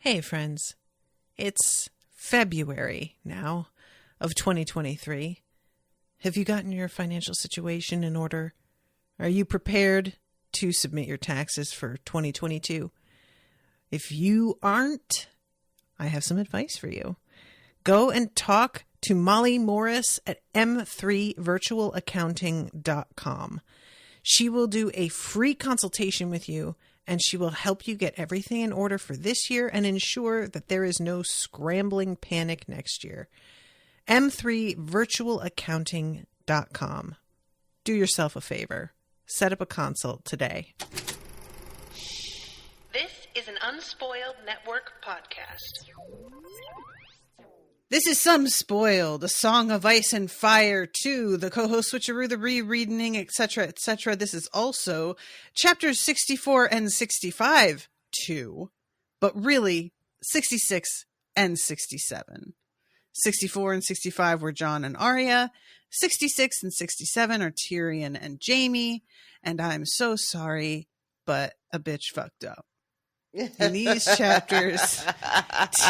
Hey friends, it's February now of 2023. Have you gotten your financial situation in order? Are you prepared to submit your taxes for 2022? If you aren't, I have some advice for you. Go and talk to Molly Morris at m3virtualaccounting.com. She will do a free consultation with you, and she will help you get everything in order for this year and ensure that there is no scrambling panic next year. m3virtualaccounting.com. Do yourself a favor. Set up a consult today. This is an Unspoiled Network podcast. This is Some Spoiled, A Song of Ice and Fire 2, the co-host switcheroo, the rereading, etc., etc. This is also chapters 64 and 65 2, but really 66 and 67. 64 and 65 were Jon and Arya. 66 and 67 are Tyrion and Jaime. And I'm so sorry, but a bitch fucked up. In these chapters,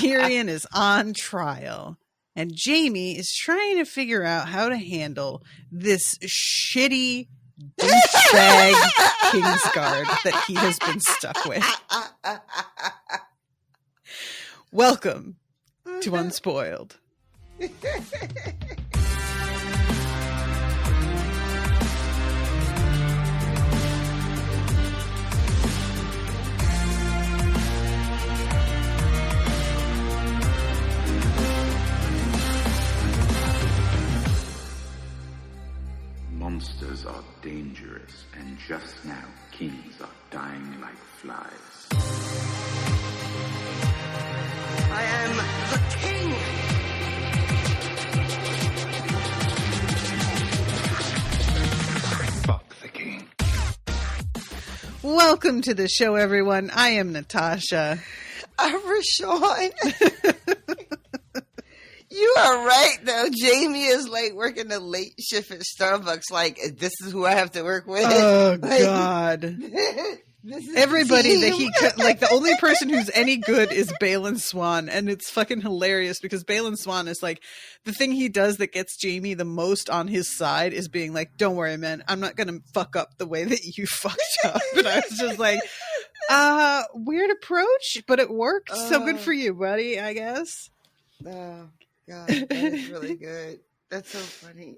Tyrion is on trial, and Jaime is trying to figure out how to handle this shitty douchebag Kingsguard that he has been stuck with. Welcome to Unspoiled. Monsters are dangerous, and just now kings are dying like flies. I am the king! Fuck the king. Welcome to the show, everyone. I am Natasha. I'm Rashawn. You are right, though. Jaime is like working a late shift at Starbucks. Like, this is who I have to work with. Oh, like, God. This is Everybody that team. he could, like, the only person who's any good is Balin Swan. And it's fucking hilarious because Balin Swan is like, the thing he does that gets Jaime the most on his side is being like, don't worry, man, I'm not going to fuck up the way that you fucked up. And I was just like, weird approach, but it worked. So good for you, buddy, I guess. Oh, God. That is really good. That's so funny.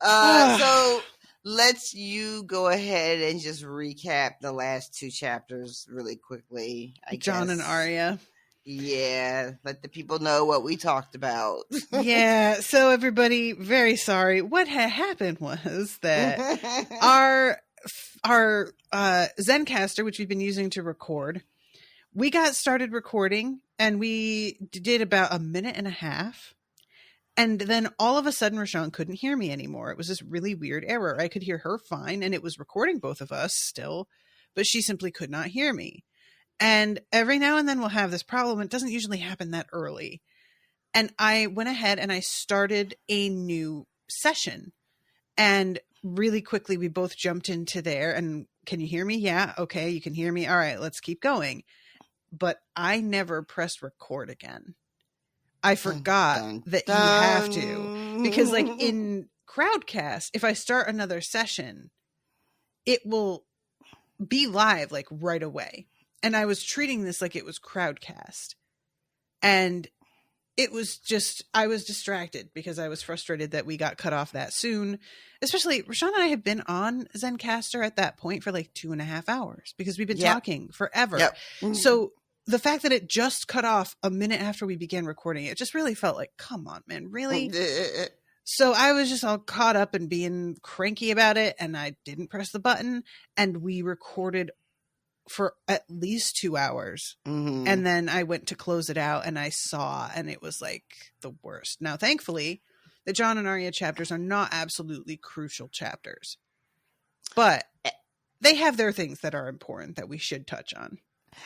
So let's you go ahead and just recap the last two chapters really quickly. Jon and Arya. Yeah, let the people know what we talked about. Yeah, so everybody, very sorry. What had happened was that our Zencastr, which we've been using to record, we got started recording and we did about a minute and a half. And then all of a sudden, Rashawn couldn't hear me anymore. It was this really weird error. I could hear her fine and it was recording both of us still, but she simply could not hear me. And every now and then we'll have this problem. It doesn't usually happen that early. And I went ahead and I started a new session. And really quickly, we both jumped into there. And can you hear me? Yeah. Okay. You can hear me. All right. Let's keep going. But I never pressed record again. I forgot that you have to. Because like in Crowdcast, if I start another session, it will be live like right away. And I was treating this like it was Crowdcast. And it was just, I was distracted because I was frustrated that we got cut off that soon. Especially, Rashawn and I have been on Zencastr at that point for like 2.5 hours because we've been talking forever. Yep. So the fact that it just cut off a minute after we began recording, it just really felt like, come on, man, really? So I was just all caught up and being cranky about it. And I didn't press the button. And we recorded for at least 2 hours. Mm-hmm. And then I went to close it out and I saw, and it was like the worst. Now, thankfully, the Jon and Arya chapters are not absolutely crucial chapters, but they have their things that are important that we should touch on.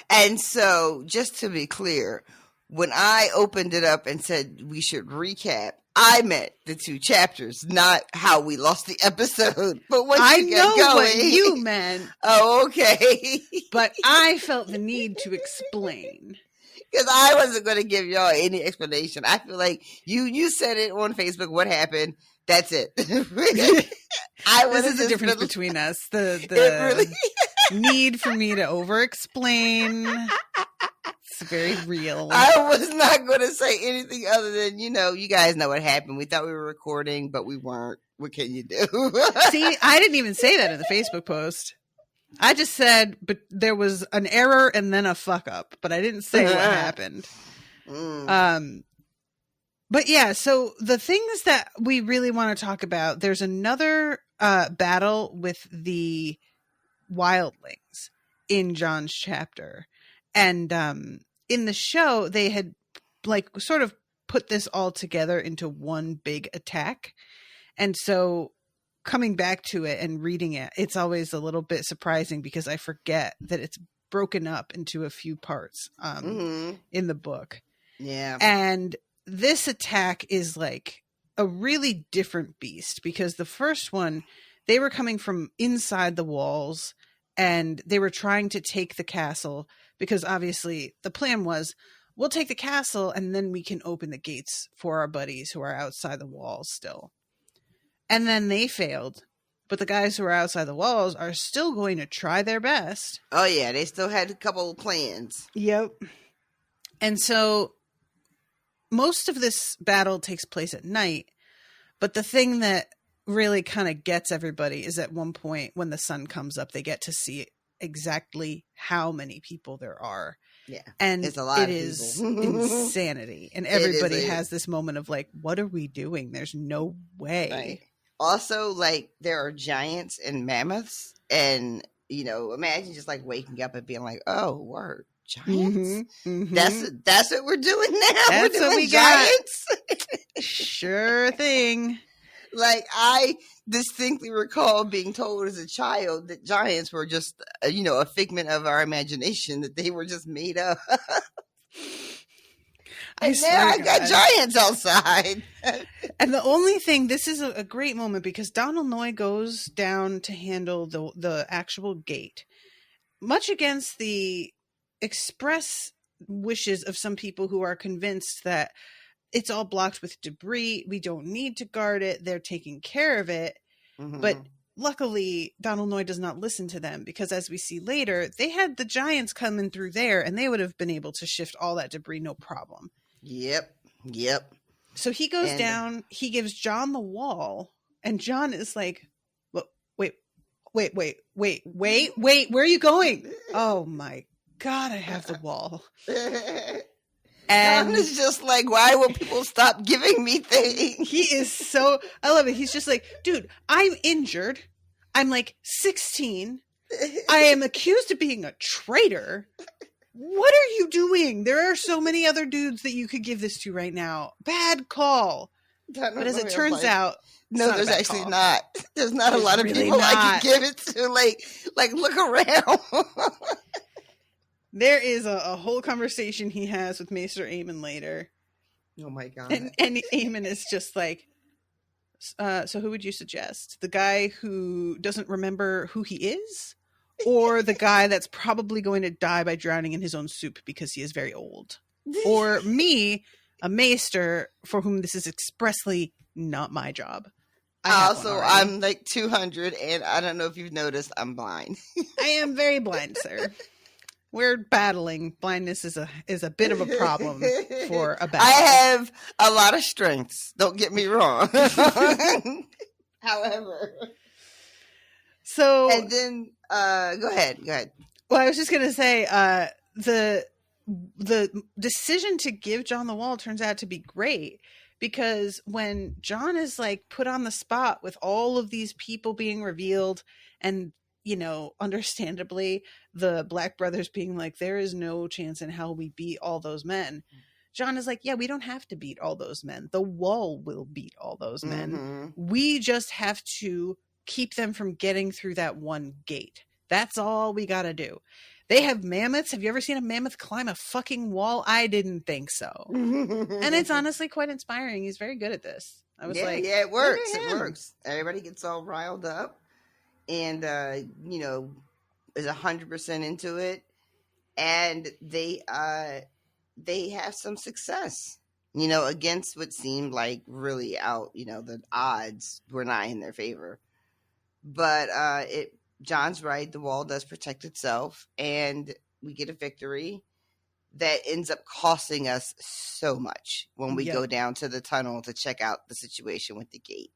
And so, just to be clear, when I opened it up and said we should recap, I meant the 2 chapters, not how we lost the episode. But once I you know get going, what you meant, oh, okay. but I felt the need to explain. Because I wasn't going to give y'all any explanation. I feel like you said it on Facebook. What happened? That's it. This is the difference between us. The really need for me to over-explain. It's very real. I was not going to say anything other than, you guys know what happened. We thought we were recording, but we weren't. What can you do? See, I didn't even say that in the Facebook post. I just said, but there was an error and then a fuck up, but I didn't say what happened. But yeah, so the things that we really want to talk about, there's another battle with the wildlings in John's chapter. And in the show, they had sort of put this all together into one big attack. And so coming back to it and reading it, it's always a little bit surprising because I forget that it's broken up into a few parts in the book. Yeah. And this attack is like a really different beast because the first one, they were coming from inside the walls and they were trying to take the castle because obviously the plan was we'll take the castle and then we can open the gates for our buddies who are outside the walls still. And then they failed. But the guys who are outside the walls are still going to try their best. Oh, yeah. They still had a couple of plans. Yep. And so most of this battle takes place at night. But the thing that really kind of gets everybody is at one point when the sun comes up, they get to see exactly how many people there are. Yeah. And it's a lot it of is people. insanity. And everybody has this moment of like, what are we doing? There's no way. Right. Also, there are giants and mammoths, and imagine just waking up and being like, "Oh, word, giants! That's what we're doing now. That's we're doing what we giants. Sure thing." I distinctly recall being told as a child that giants were just, a figment of our imagination, that they were just made up. And now I got giants outside. And the only thing, this is a great moment because Donal Noye goes down to handle the actual gate, much against the express wishes of some people who are convinced that it's all blocked with debris. We don't need to guard it. They're taking care of it. Mm-hmm. But luckily, Donal Noye does not listen to them because as we see later, they had the giants coming through there and they would have been able to shift all that debris, no problem. Yep. So he goes down, he gives John the wall, and John is like, wait, where are you going? Oh my God, I have the wall. And John is just like, why will people stop giving me things? He is so, I love it. He's just like, dude, I'm injured. I'm 16. I am accused of being a traitor. What are you doing? There are so many other dudes that you could give this to right now. Bad call. But as it turns out, no, there's actually not. There's not a lot of people I can give it to. Look around. There is a whole conversation he has with Maester Aemon later. Oh my God. And Aemon is just like, so who would you suggest? The guy who doesn't remember who he is? Or the guy that's probably going to die by drowning in his own soup because he is very old? Or me, a maester, for whom this is expressly not my job. I'm 200, and I don't know if you've noticed, I'm blind. I am very blind, sir. We're battling. Blindness is a bit of a problem for a battle. I have a lot of strengths. Don't get me wrong. However. So. And then, go ahead. Well, I was just going to say, the decision to give John the wall turns out to be great because when John is put on the spot with all of these people being revealed and, understandably the Black brothers being like, there is no chance in hell we beat all those men. John is like, yeah, we don't have to beat all those men. The wall will beat all those men. Mm-hmm. We just have to keep them from getting through that one gate. That's all we got to do. They have mammoths. Have you ever seen a mammoth climb a fucking wall? I didn't think so. And it's honestly quite inspiring. He's very good at this. I was like, yeah, it works. look at It him. works. Everybody gets all riled up and, is 100% into it. And they have some success, against what seemed like really out, the odds were not in their favor. But John's right. The wall does protect itself, and we get a victory that ends up costing us so much when we go down to the tunnel to check out the situation with the gate,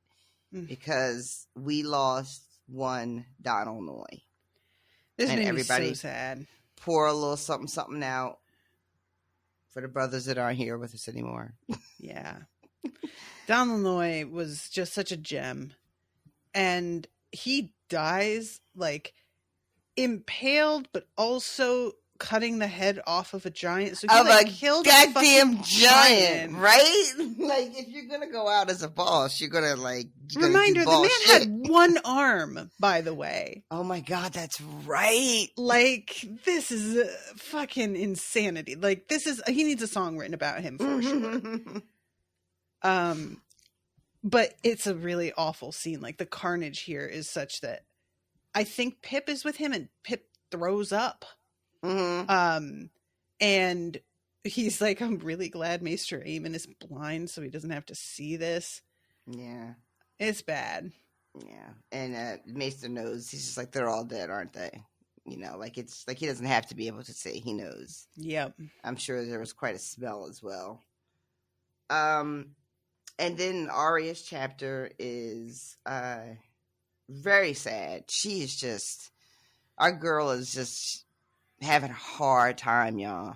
because we lost one Donald Noy. This and made everybody me so sad. Pour a little something out for the brothers that aren't here with us anymore. Yeah. Donald Noy was just such a gem. And he dies like impaled, but also cutting the head off of a giant. So he killed a goddamn fucking giant, right? Like, if you're gonna go out as a boss, you're gonna Reminder, the man had one arm, by the way. Oh my god, that's right. Like, this is fucking insanity. Like, he needs a song written about him for sure. But it's a really awful scene. Like, the carnage here is such that I think Pip is with him and Pip throws up. Mm-hmm. And he's like, I'm really glad Maester Aemon is blind so he doesn't have to see this. Yeah. It's bad. Yeah. And Maester knows. He's just like, they're all dead, aren't they? It's like he doesn't have to be able to say, he knows. Yep. I'm sure there was quite a smell as well. And then Arya's chapter is very sad. She is just, our girl is just having a hard time, y'all.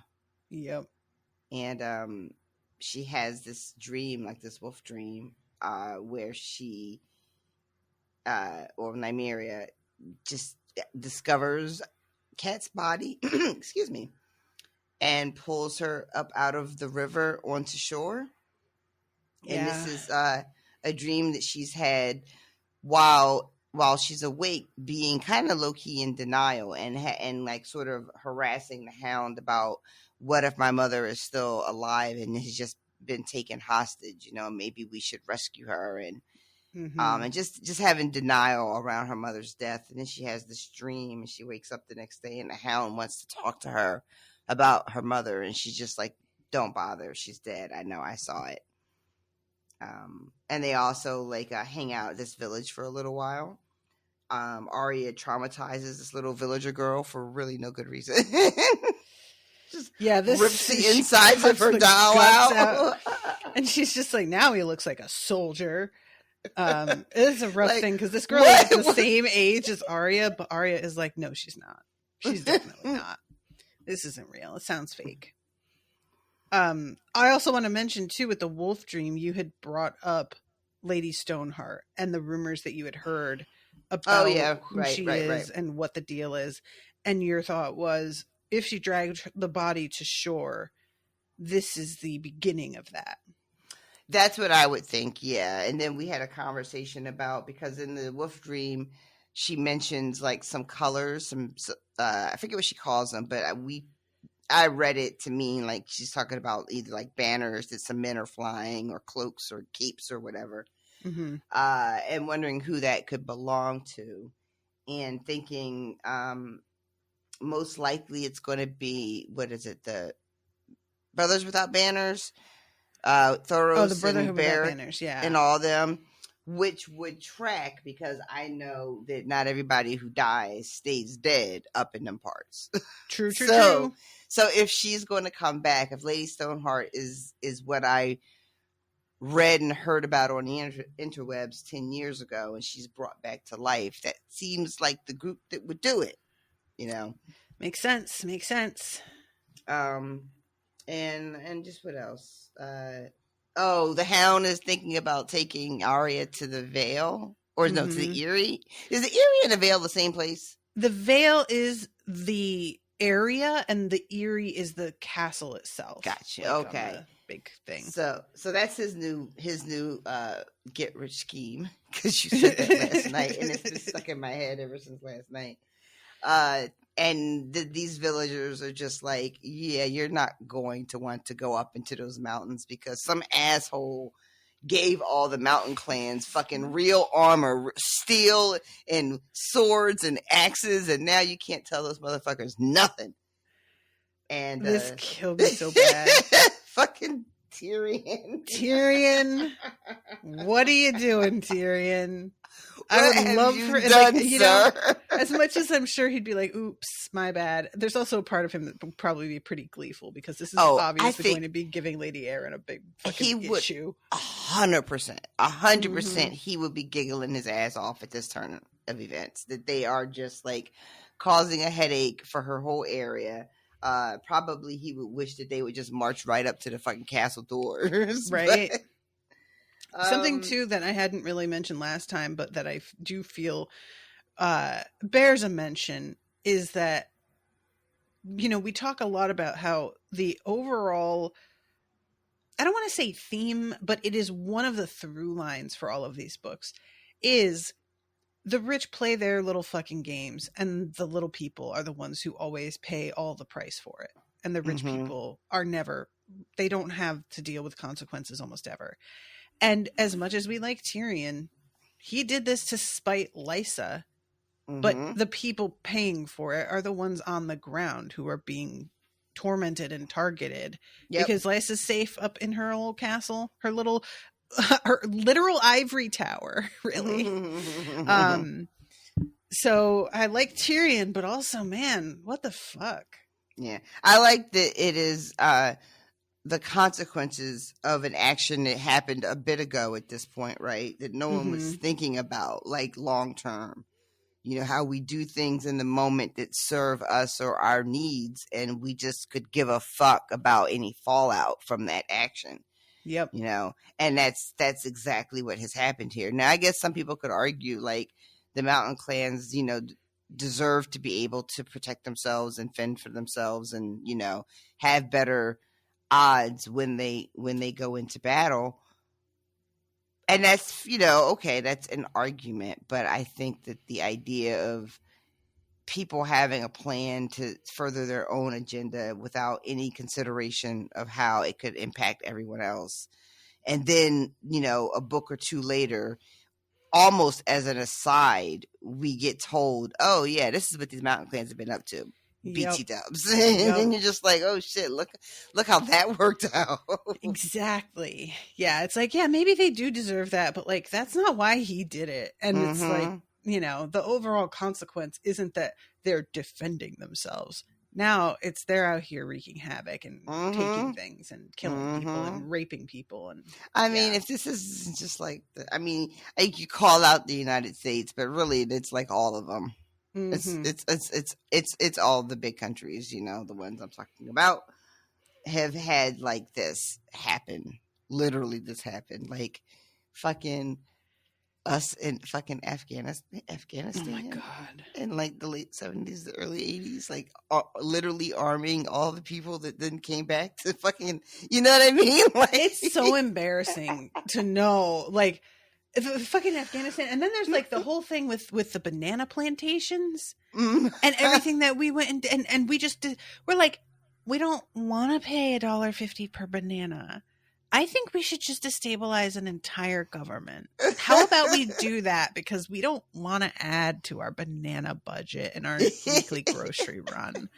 Yep. And she has this dream, like this wolf dream, where she, or Nymeria, just discovers Kat's body, excuse me, and pulls her up out of the river onto shore. Yeah. And this is a dream that she's had while she's awake, being kind of low-key in denial and like sort of harassing the Hound about, what if my mother is still alive and has just been taken hostage? Maybe we should rescue her, and and just having denial around her mother's death. And then she has this dream, and she wakes up the next day, and the Hound wants to talk to her about her mother, and she's just like, "Don't bother, she's dead. I know, I saw it." And they also hang out at this village for a little while. Arya traumatizes this little villager girl for really no good reason. Just rips the insides of her doll out. And she's just like, now he looks like a soldier. It's a rough thing because this girl is the same age as Arya, but Arya is like, no, she's not. She's definitely not. This isn't real. It sounds fake. I also want to mention too, with the wolf dream, you had brought up Lady Stoneheart and the rumors that you had heard about who she is and what the deal is. And your thought was, if she dragged the body to shore, this is the beginning of that. That's what I would think, yeah. And then we had a conversation about, because in the wolf dream, she mentions some colors, I forget what she calls them, but I read it to mean she's talking about either banners that some men are flying, or cloaks or capes or whatever. Mm-hmm. And wondering who that could belong to, and thinking most likely it's going to be, what is it, the Brothers Without Banners, Thoros, the Brotherhood and Without Banners, yeah, and all them, which would track, because I know that not everybody who dies stays dead up in them parts. True. So if she's going to come back, if Lady Stoneheart is what I read and heard about on the interwebs 10 years ago, and she's brought back to life, that seems like the group that would do it. Makes sense. And just what else? The Hound is thinking about taking Arya to the Vale, or no, to the Eyrie. Is the Eyrie and the Vale the same place? The Vale is the area, and the Eyrie is the castle itself. Gotcha. Okay. Big thing. So that's his new get rich scheme, because you said that last night, and it's been stuck in my head ever since last night. these villagers are just like, yeah, you're not going to want to go up into those mountains because some asshole gave all the mountain clans fucking real armor, steel and swords and axes, and now you can't tell those motherfuckers nothing. And this killed me so bad. Fucking Tyrion. Tyrion, what are you doing, Tyrion? I would love for done, you know, as much as I'm sure he'd be like, "Oops, my bad." There's also a part of him that would probably be pretty gleeful because this is obviously going to be giving Lady Aaron a big fucking issue. 100%, he would be giggling his ass off at this turn of events. That they are just like causing a headache for her whole area. Probably he would wish that they would just march right up to the fucking castle doors, right? Something too that I hadn't really mentioned last time, but that I do feel bears a mention is that, you know, we talk a lot about how the overall, I don't want to say theme, but it is one of the through lines for all of these books, is the rich play their little fucking games and the little people are the ones who always pay all the price for it. And the rich people are never, they don't have to deal with consequences almost ever. And as much as we like Tyrion, he did this to spite Lysa, but the people paying for it are the ones on the ground who are being tormented and targeted because Lysa's safe up in her old castle, her literal ivory tower, really. So I like Tyrion, but also, man, what the fuck? Yeah, I like that it is the consequences of an action that happened a bit ago at this point, right? That no one was thinking about, like long term. You know, how we do things in the moment that serve us or our needs, and we just could give a fuck about any fallout from that action. Yep. You know, and that's exactly what has happened here. Now, I guess some people could argue, like, the mountain clans, you know, deserve to be able to protect themselves and fend for themselves and, you know, have better odds when they go into battle. And that's, you know, okay, that's an argument, but I think that the idea of people having a plan to further their own agenda without any consideration of how it could impact everyone else, and then, you know, a book or two later, almost as an aside, we get told, oh yeah, this is what these mountain clans have been up to. BT dubs. And then you're just like, oh shit, look how that worked out. Exactly. Yeah, it's like, yeah, maybe they do deserve that, but like that's not why he did it. And it's like, you know, the overall consequence isn't that they're defending themselves. Now it's they're out here wreaking havoc and taking things and killing people and raping people. And I mean, if this is just like, I mean, I think you call out the United States, but really it's like all of them. It's all the big countries, you know, the ones I'm talking about have had like this happen. Literally this happened. Like fucking us in fucking Afghanistan. Oh my God. In like the late 70s, the early 80s, like literally arming all the people that then came back to fucking, you know what I mean? Like, it's so embarrassing to know, like, fucking Afghanistan. And then there's like the whole thing with the banana plantations and everything that we went and we just did. We're like, we don't want to pay $1.50 per banana. I think we should just destabilize an entire government. How about we do that? Because we don't want to add to our banana budget and our weekly grocery run.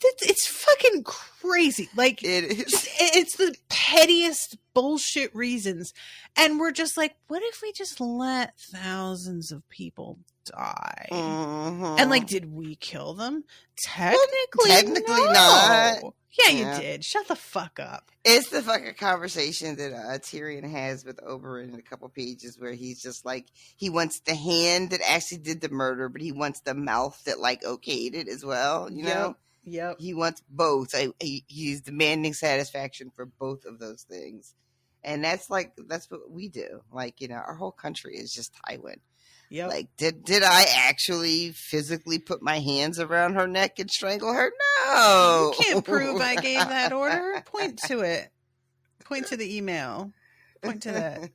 It's fucking crazy. Like, it's the pettiest bullshit reasons. And we're just like, what if we just let thousands of people die? And like, did we kill them? Technically no. Not. Yeah, you did. Shut the fuck up. It's the fucking conversation that Tyrion has with Oberyn in a couple pages where he's just like, he wants the hand that actually did the murder, but he wants the mouth that like okayed it as well, you know? Yep. He wants both. He's demanding satisfaction for both of those things. And that's what we do. Like, you know, our whole country is just Tywin. Yep. Like, did I actually physically put my hands around her neck and strangle her? No. You can't prove I gave that order. Point to it. Point to the email. Point to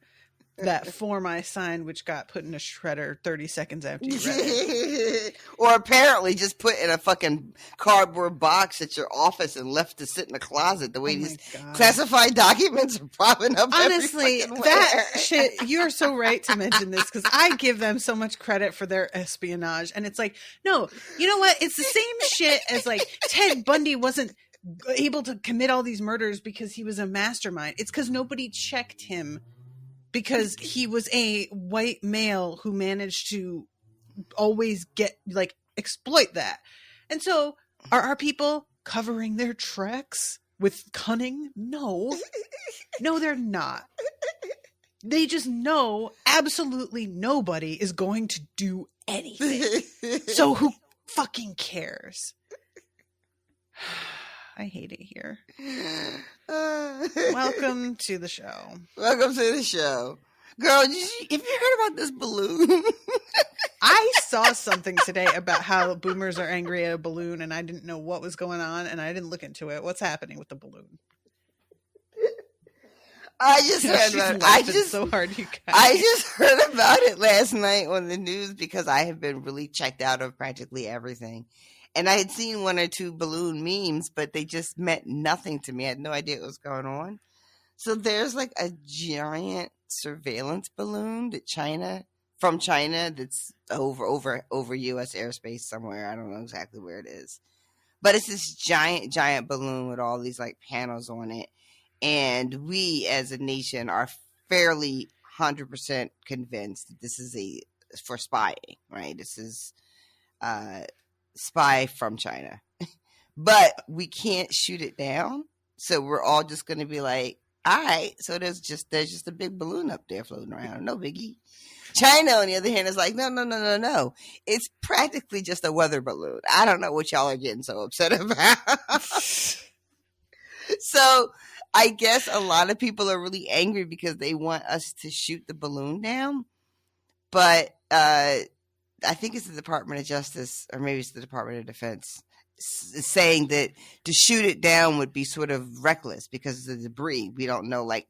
that form I signed, which got put in a shredder 30 seconds after you read it. Or apparently just put in a fucking cardboard box at your office and left to sit in a closet. The way these classified documents are popping up. Honestly, that shit, you're so right to mention this because I give them so much credit for their espionage. And it's like, no, you know what? It's the same shit as like Ted Bundy wasn't able to commit all these murders because he was a mastermind. It's because nobody checked him because he was a white male who managed to always exploit that. And so are our people covering their tracks with cunning? No, they're not. They just know absolutely nobody is going to do anything. So who fucking cares? I hate it here. Welcome to the show. Welcome to the show. Girl, have you heard about this balloon? I saw something today about how boomers are angry at a balloon, and I didn't know what was going on, and I didn't look into it. What's happening with the balloon? I just heard about it. So hard, you guys. I just heard about it last night on the news because I have been really checked out of practically everything. And I had seen one or two balloon memes, but they just meant nothing to me. I had no idea what was going on. So there's like a giant surveillance balloon from China that's over U.S. airspace somewhere. I don't know exactly where it is. But it's this giant balloon with all these like panels on it. And we as a nation are fairly 100% convinced that this is for spying, right? This is spy from China. But we can't shoot it down. So we're all just going to be like, all right, so there's just a big balloon up there floating around. No biggie. China, on the other hand, is like, no. It's practically just a weather balloon. I don't know what y'all are getting so upset about. So I guess a lot of people are really angry because they want us to shoot the balloon down. But I think it's the Department of Justice, or maybe it's the Department of Defense, saying that to shoot it down would be sort of reckless because of the debris. We don't know like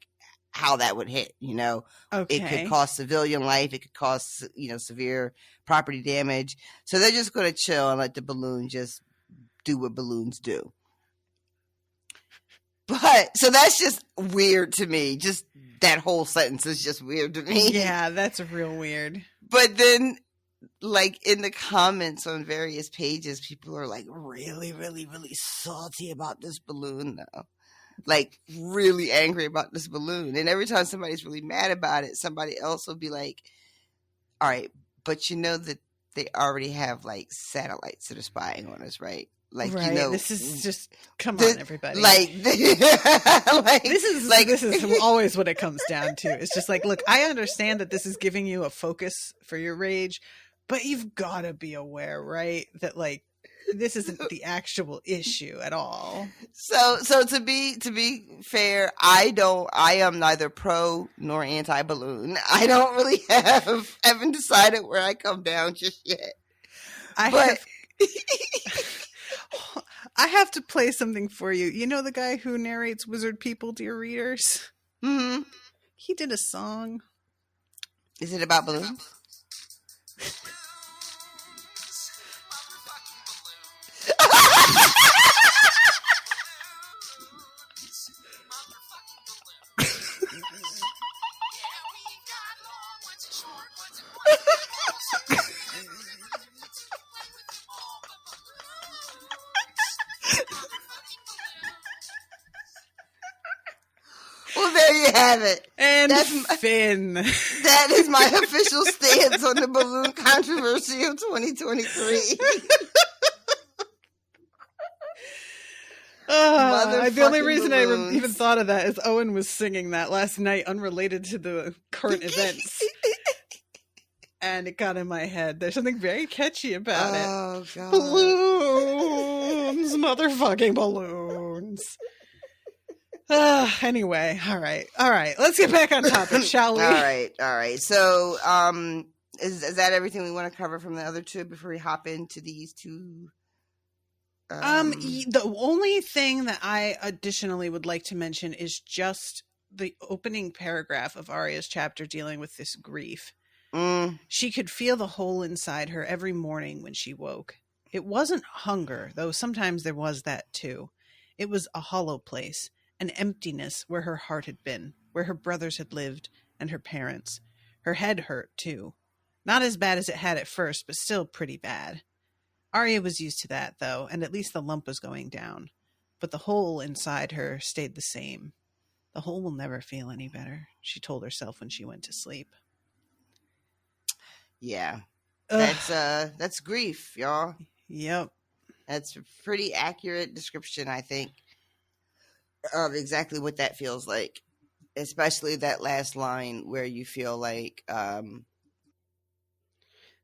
how that would hit, you know. Okay. It could cause civilian life. It could cause, severe property damage. So they're just going to chill and let the balloon just do what balloons do. But so that's just weird to me. Just that whole sentence is just weird to me. Yeah, that's real weird. But then, like in the comments on various pages, people are like really, really, really salty about this balloon though. Like really angry about this balloon. And every time somebody's really mad about it, somebody else will be like, all right, but you know that they already have like satellites that are spying on us, right? Like, right. This is just, come on, everybody. This is always what it comes down to. It's just like, look, I understand that this is giving you a focus for your rage, but you've got to be aware, right? That like, this isn't the actual issue at all. So to be fair, I am neither pro nor anti balloon. I don't really haven't decided where I come down just yet. I have to play something for you. You know the guy who narrates Wizard People to your readers? Mm-hmm. He did a song. Is it about balloons? Well, there you have it. And Finn. That is my official stance on the balloon controversy of 2023. The only reason balloons. I even thought of that is Owen was singing that last night, unrelated to the current events. And it got in my head. There's something very catchy about it. Oh, God. Balloons, motherfucking balloons. Anyway, all right. Let's get back on topic, shall we? All right. So, is that everything we want to cover from the other two before we hop into these two? The only thing that I additionally would like to mention is just the opening paragraph of Arya's chapter dealing with this grief. She could feel the hole inside her every morning when she woke. It wasn't hunger, though sometimes there was that too. It was a hollow place, an emptiness where her heart had been, where her brothers had lived, and her parents. Her head hurt, too. Not as bad as it had at first, but still pretty bad. Arya was used to that, though, and at least the lump was going down. But the hole inside her stayed the same. The hole will never feel any better, she told herself when she went to sleep. Yeah. Ugh. That's grief, y'all. Yep. That's a pretty accurate description, I think, of exactly what that feels like. Especially that last line where you feel like,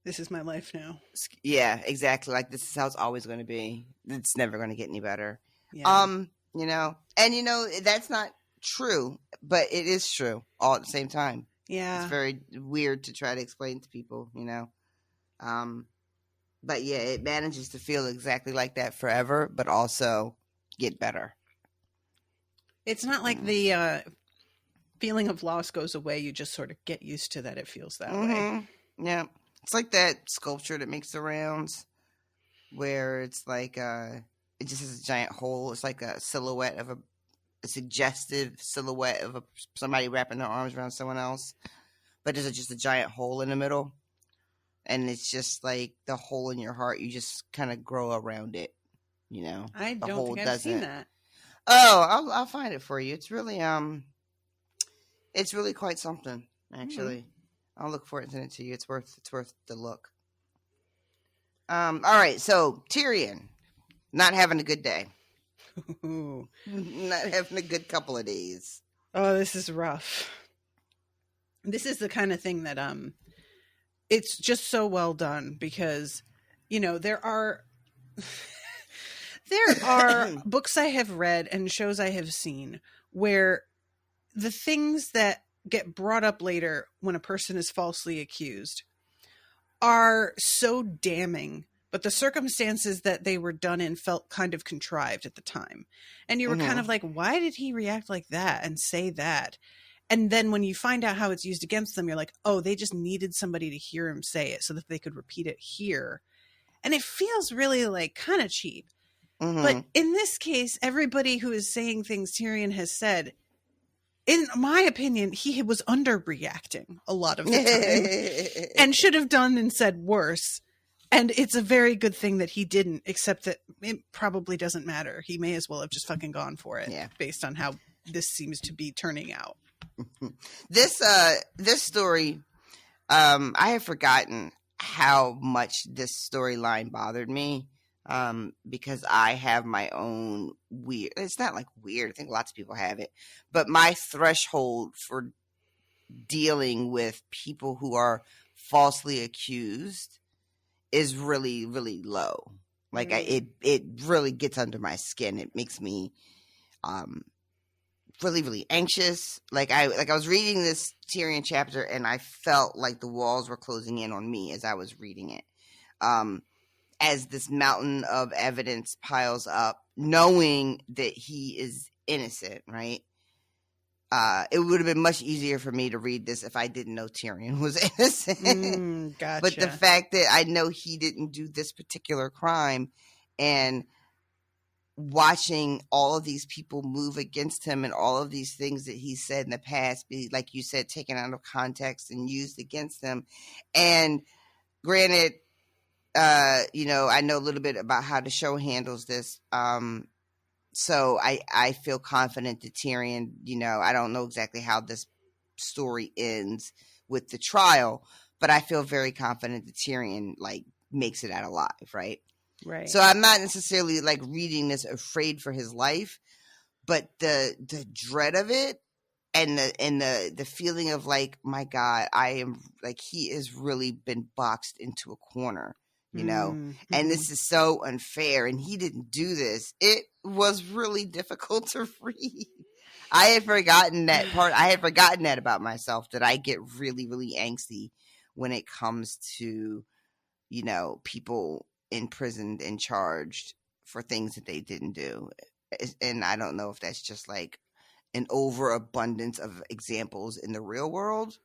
this is my life now. Yeah, exactly. Like, this is how it's always going to be. It's never going to get any better. Yeah. You know, and that's not true, but it is true all at the same time. Yeah. It's very weird to try to explain to people, but yeah, it manages to feel exactly like that forever, but also get better. It's not like the feeling of loss goes away. You just sort of get used to that it feels that way. Yeah. It's like that sculpture that makes the rounds where it's like it just has a giant hole. It's like a silhouette of a suggestive silhouette of somebody wrapping their arms around someone else, but there's just a giant hole in the middle, and it's just like the hole in your heart. You just kind of grow around it, I The don't hole think I've doesn't. seen that. Oh, I'll find it for you. It's really quite something, actually. I'll look for it and send it to you. It's worth the look. All right, so Tyrion, not having a good day. Not having a good couple of days. Oh, this is rough. This is the kind of thing that it's just so well done because there are books I have read and shows I have seen where the things that get brought up later when a person is falsely accused are so damning, but the circumstances that they were done in felt kind of contrived at the time. And you were kind of like, why did he react like that and say that? And then when you find out how it's used against them, you're like, oh, they just needed somebody to hear him say it so that they could repeat it here. And it feels really like kind of cheap. But in this case, everybody who is saying things Tyrion has said, in my opinion, he was underreacting a lot of the time and should have done and said worse. And it's a very good thing that he didn't, except that it probably doesn't matter. He may as well have just fucking gone for it based on how this seems to be turning out. This story, I have forgotten how much this storyline bothered me. Because I have my own weird, it's not like weird, I think lots of people have it, but my threshold for dealing with people who are falsely accused is really, really low. Like it really gets under my skin. It makes me, really, really anxious. Like I was reading this Tyrion chapter and I felt like the walls were closing in on me as I was reading it. As this mountain of evidence piles up, knowing that he is innocent, right? It would have been much easier for me to read this if I didn't know Tyrion was innocent. Gotcha. But the fact that I know he didn't do this particular crime, and watching all of these people move against him and all of these things that he said in the past be, like you said, taken out of context and used against him. And granted, I know a little bit about how the show handles this. So I feel confident that Tyrion, I don't know exactly how this story ends with the trial, but I feel very confident that Tyrion makes it out alive, right? Right. So I'm not necessarily reading this afraid for his life, but the dread of it and the feeling of my God, I am he has really been boxed into a corner. And this is so unfair, and he didn't do this. It was really difficult to read. I had forgotten that part. I had forgotten that about myself, that I get really, really angsty when it comes to, people imprisoned and charged for things that they didn't do. And I don't know if that's just an overabundance of examples in the real world,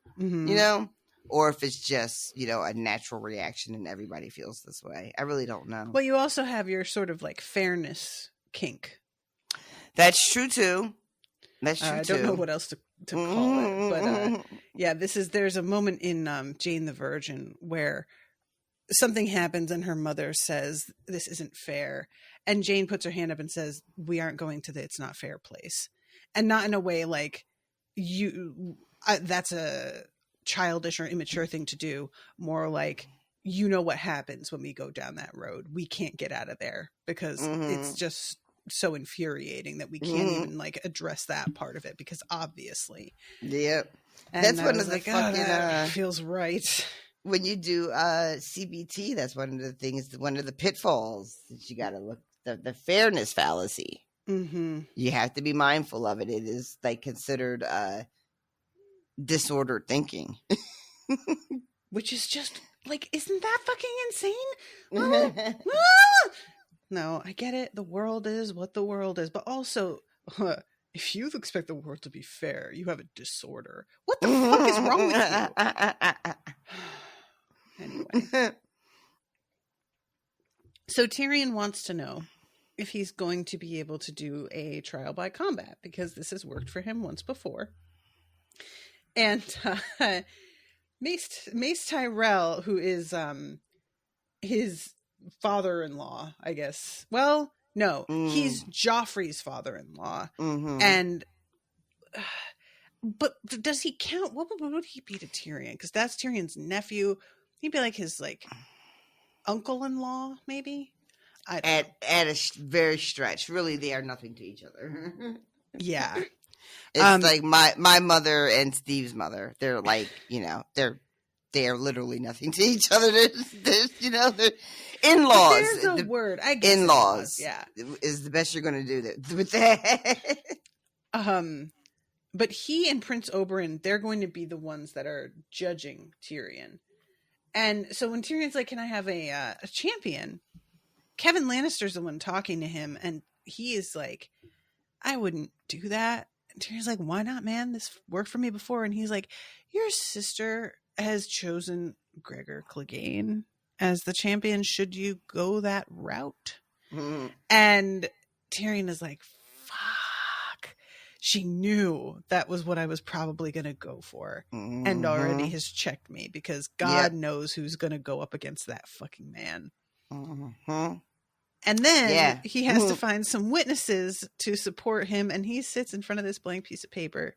or if it's just, a natural reaction and everybody feels this way. I really don't know. Well, you also have your sort of like fairness kink. That's true too. I don't know what else to call it, but yeah, there's a moment in Jane the Virgin where something happens and her mother says, "This isn't fair," and Jane puts her hand up and says, "We aren't going to the it's not fair place," and not in a way like that's a childish or immature thing to do. More like, what happens when we go down that road. We can't get out of there because it's just so infuriating that we can't even like address that part of it, because obviously. Yep. And that's one of the like, fucking that feels right. When you do CBT, that's one of the things, one of the pitfalls that you got to look, the fairness fallacy. Mm-hmm. You have to be mindful of it. It is like considered disordered thinking. Which is just like, isn't that fucking insane? No, I get it. The world is what the world is. But also, if you expect the world to be fair, you have a disorder. What the fuck is wrong with you? Anyway. So Tyrion wants to know if he's going to be able to do a trial by combat, because this has worked for him once before. And Mace Tyrell, who is his father-in-law, I guess. Well, no, he's Joffrey's father-in-law. And but does he count? What would he be to Tyrion? Because that's Tyrion's nephew. He'd be like his uncle-in-law, maybe. At a very stretch. Really, they are nothing to each other. Yeah. It's like my mother and Steve's mother. They're like, they are literally nothing to each other. They're in-laws. There's a word. I guess in-laws. Yeah, is the best you're going to do with that. But he and Prince Oberyn, they're going to be the ones that are judging Tyrion. And so when Tyrion's like, "Can I have a champion?" Kevin Lannister's the one talking to him, and he is like, "I wouldn't do that." And Tyrion's like, "Why not, man? This worked for me before." And he's like, "Your sister has chosen Gregor Clegane as the champion. Should you go that route?" And Tyrion is like, fuck. She knew that was what I was probably going to go for. And already has checked me, because God knows who's going to go up against that fucking man. And then he has to find some witnesses to support him, and he sits in front of this blank piece of paper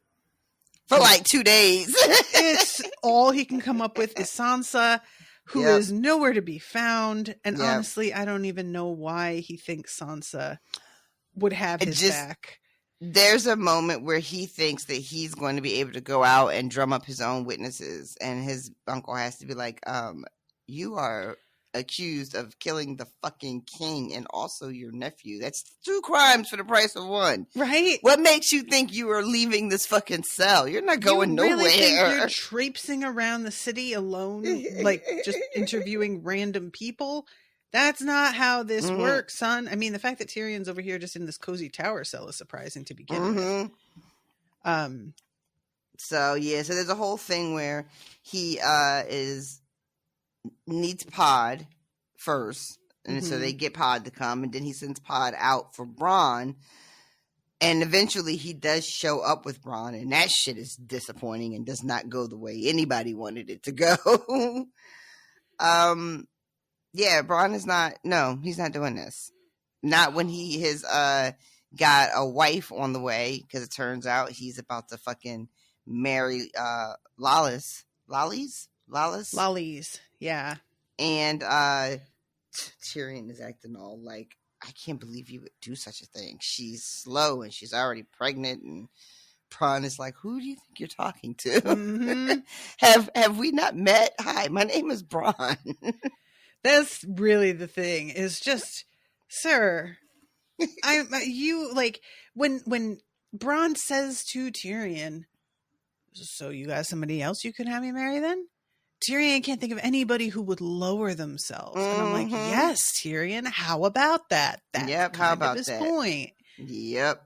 for like 2 days. It's all he can come up with is Sansa, who is nowhere to be found. And honestly, I don't even know why he thinks Sansa would have his back. There's a moment where he thinks that he's going to be able to go out and drum up his own witnesses, and his uncle has to be like, you are accused of killing the fucking king and also your nephew. That's 2 crimes for the price of 1. Right? What makes you think you are leaving this fucking cell? You're not going nowhere. Really think you're traipsing around the city alone, like just interviewing random people? That's not how this works, son. I mean, the fact that Tyrion's over here just in this cozy tower cell is surprising to begin with. So there's a whole thing where he needs Pod first, and so they get Pod to come, and then he sends Pod out for Bronn, and eventually he does show up with Bronn, and that shit is disappointing and does not go the way anybody wanted it to go. Bronn is he's not doing this. Not when he has got a wife on the way, because it turns out he's about to fucking marry Lollies, yeah. And Tyrion is acting all like, I can't believe you would do such a thing. She's slow and she's already pregnant. And Bronn is like, who do you think you're talking to? Have we not met? Hi, my name is Bronn. That's really the thing, is just, sir, you like when Bronn says to Tyrion, "So you got somebody else you can have me marry then?" Tyrion can't think of anybody who would lower themselves. And I'm like, yes, Tyrion, how about that? That's how about his that? point. Yep.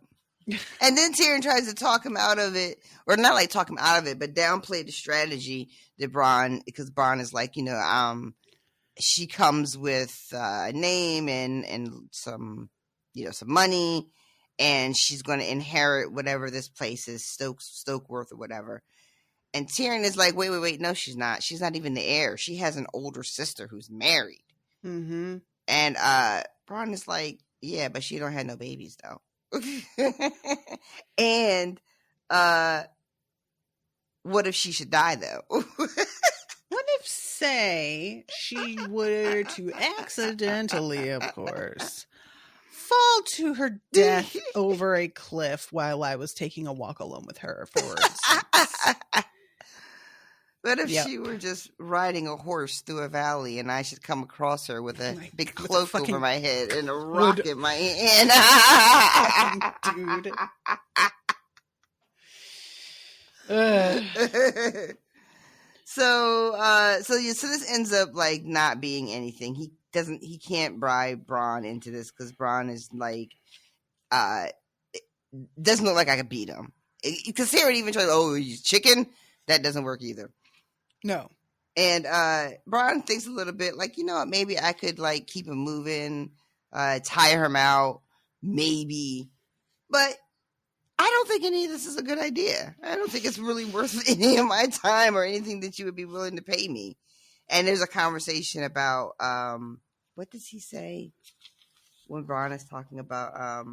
And then Tyrion tries to talk him out of it, or not like talk him out of it, but downplay the strategy that because Bronn is like, she comes with a name and some, some money, and she's going to inherit whatever this place is, Stokeworth or whatever. And Tyrion is like, wait, no, she's not. She's not even the heir. She has an older sister who's married. Mm-hmm. And Bronn is like, yeah, but she don't have no babies though. And what if she should die though? What if, say, she were to accidentally, of course, fall to her death over a cliff while I was taking a walk alone with her, for instance? What if she were just riding a horse through a valley and I should come across her with a big cloak over my head and a rock in my hand? Dude. So this ends up like not being anything. He can't bribe Bronn into this because Bronn is like, doesn't look like I could beat him. Because Tyrion even tried, he's chicken. That doesn't work either. No. And Bronn thinks a little bit like, you know what, maybe I could like keep him moving, tire him out, maybe. But I don't think any of this is a good idea. I don't think it's really worth any of my time or anything that you would be willing to pay me. And there's a conversation about, what does he say when Bronn is talking about,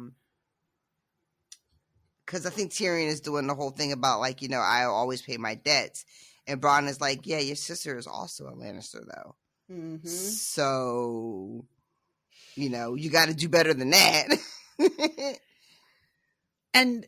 because I think Tyrion is doing the whole thing about like, I always pay my debts. And Bronn is like, yeah, your sister is also a Lannister, though. Mm-hmm. So, you got to do better than that. And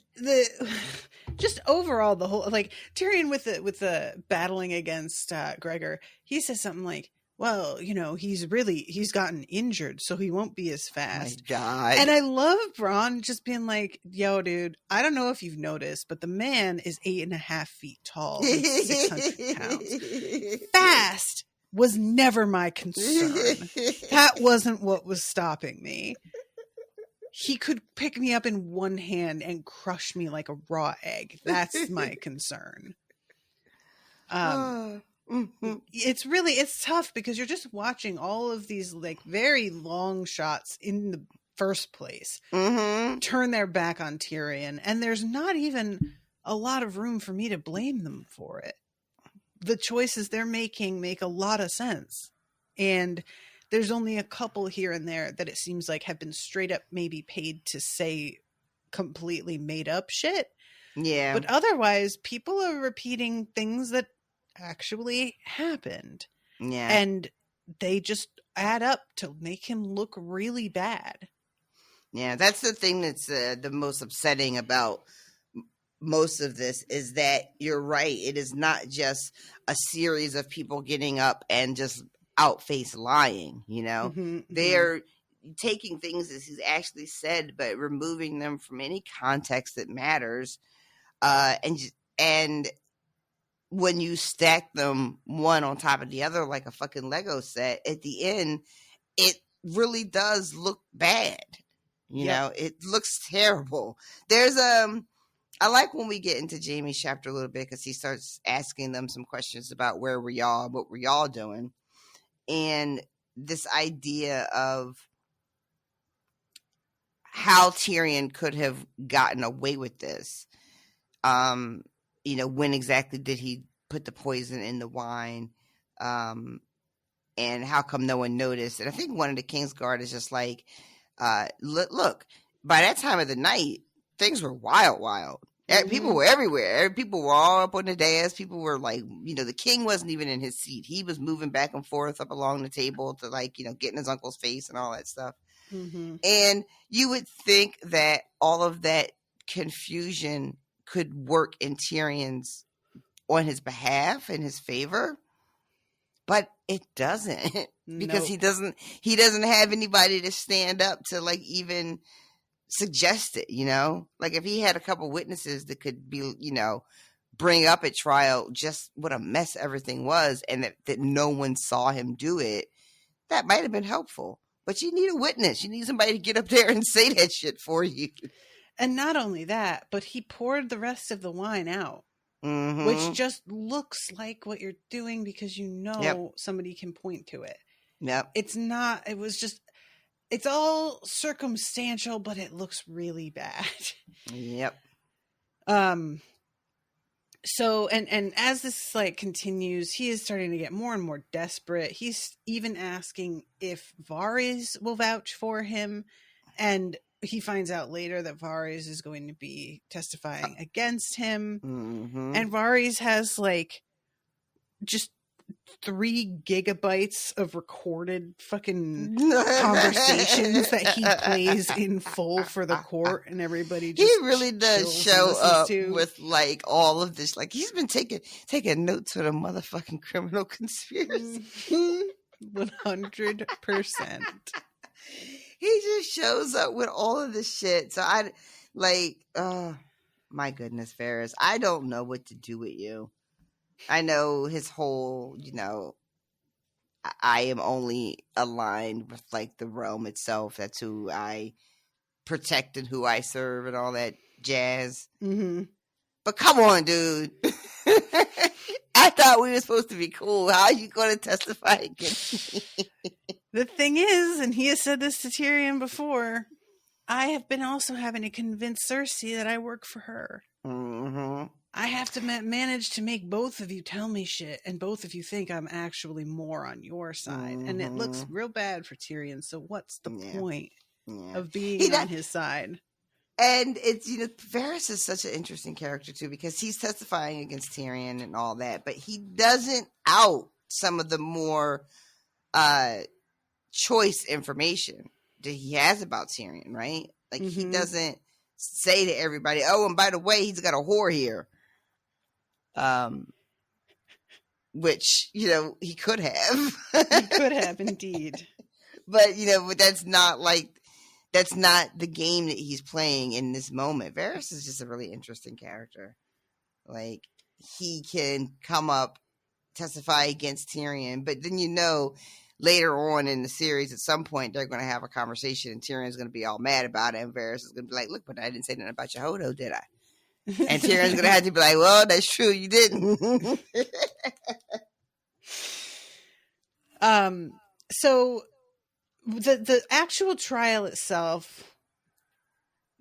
just overall, the whole, like, Tyrion with the battling against Gregor, he says something like, well, he's gotten injured, so he won't be as fast. My God. And I love Bronn just being like, yo, dude, I don't know if you've noticed, but the man is 8.5 feet tall and 600 pounds. Fast was never my concern. That wasn't what was stopping me. He could pick me up in one hand and crush me like a raw egg. That's my concern. It's tough because you're just watching all of these like very long shots in the first place turn their back on Tyrion, and there's not even a lot of room for me to blame them for it. The choices they're making make a lot of sense, and there's only a couple here and there that it seems like have been straight up maybe paid to say completely made up shit. Yeah. But otherwise, people are repeating things that actually happened. Yeah. And they just add up to make him look really bad. Yeah, that's the thing that's the most upsetting about most of this is that you're right. It is not just a series of people getting up and just outface lying, They're taking things as he's actually said, but removing them from any context that matters. And when you stack them one on top of the other like a fucking Lego set, at the end, it really does look bad. It looks terrible. There's I like when we get into Jaime's chapter a little bit because he starts asking them some questions about where were y'all, what were y'all doing, and this idea of how Tyrion could have gotten away with this. When exactly did he put the poison in the wine? And how come no one noticed? And I think one of the Kingsguard is just like, look, by that time of the night, things were wild. People were everywhere. People were all up on the dais. People were like, the king wasn't even in his seat. He was moving back and forth up along the table to like, get in his uncle's face and all that stuff. Mm-hmm. And you would think that all of that confusion could work in Tyrion's on his behalf, in his favor, but it doesn't because he doesn't have anybody to stand up to like even suggest it, like if he had a couple witnesses that could be, bring up at trial just what a mess everything was and that no one saw him do it, that might have been helpful. But you need a witness. You need somebody to get up there and say that shit for you. And not only that, but he poured the rest of the wine out, Mm-hmm. which just looks like what you're doing because somebody can point to it. Yep. It's not, it was just, it's all circumstantial, but it looks really bad. Yep. So, and as this like continues, he is starting to get more and more desperate. He's even asking if Varys will vouch for him. And he finds out later that Varys is going to be testifying against him. Mm-hmm. And Varys has like just 3 gigabytes of recorded fucking conversations that he plays in full for the court, and everybody just he really does show up with like all of this. Like he's been taking notes for the motherfucking criminal conspiracy. 100%. He just shows up with all of this shit. So I like, oh my goodness, Ferris. I don't know what to do with you. I know his whole, I am only aligned with like the realm itself. That's who I protect and who I serve and all that jazz. Mm-hmm. But come on, dude. I thought we were supposed to be cool. How are you going to testify against me? The thing is, and he has said this to Tyrion before, I have been also having to convince Cersei that I work for her. Mm-hmm. I have to manage to make both of you tell me shit, and both of you think I'm actually more on your side. Mm-hmm. And it looks real bad for Tyrion, so what's the point of being on his side? And it's, Varys is such an interesting character, too, because he's testifying against Tyrion and all that, but he doesn't out some of the more choice information that he has about Tyrion, right? Like, he doesn't say to everybody, oh, and by the way, he's got a whore here. Which, he could have. He could have, indeed. But, but that's not the game that he's playing in this moment. Varys is just a really interesting character. Like, he can come up, testify against Tyrion, but then later on in the series, at some point, they're going to have a conversation, and Tyrion's going to be all mad about it, and Varys is going to be like, look, but I didn't say nothing about your hodo, did I? And Tyrion's going to have to be like, well, that's true, you didn't. So the actual trial itself,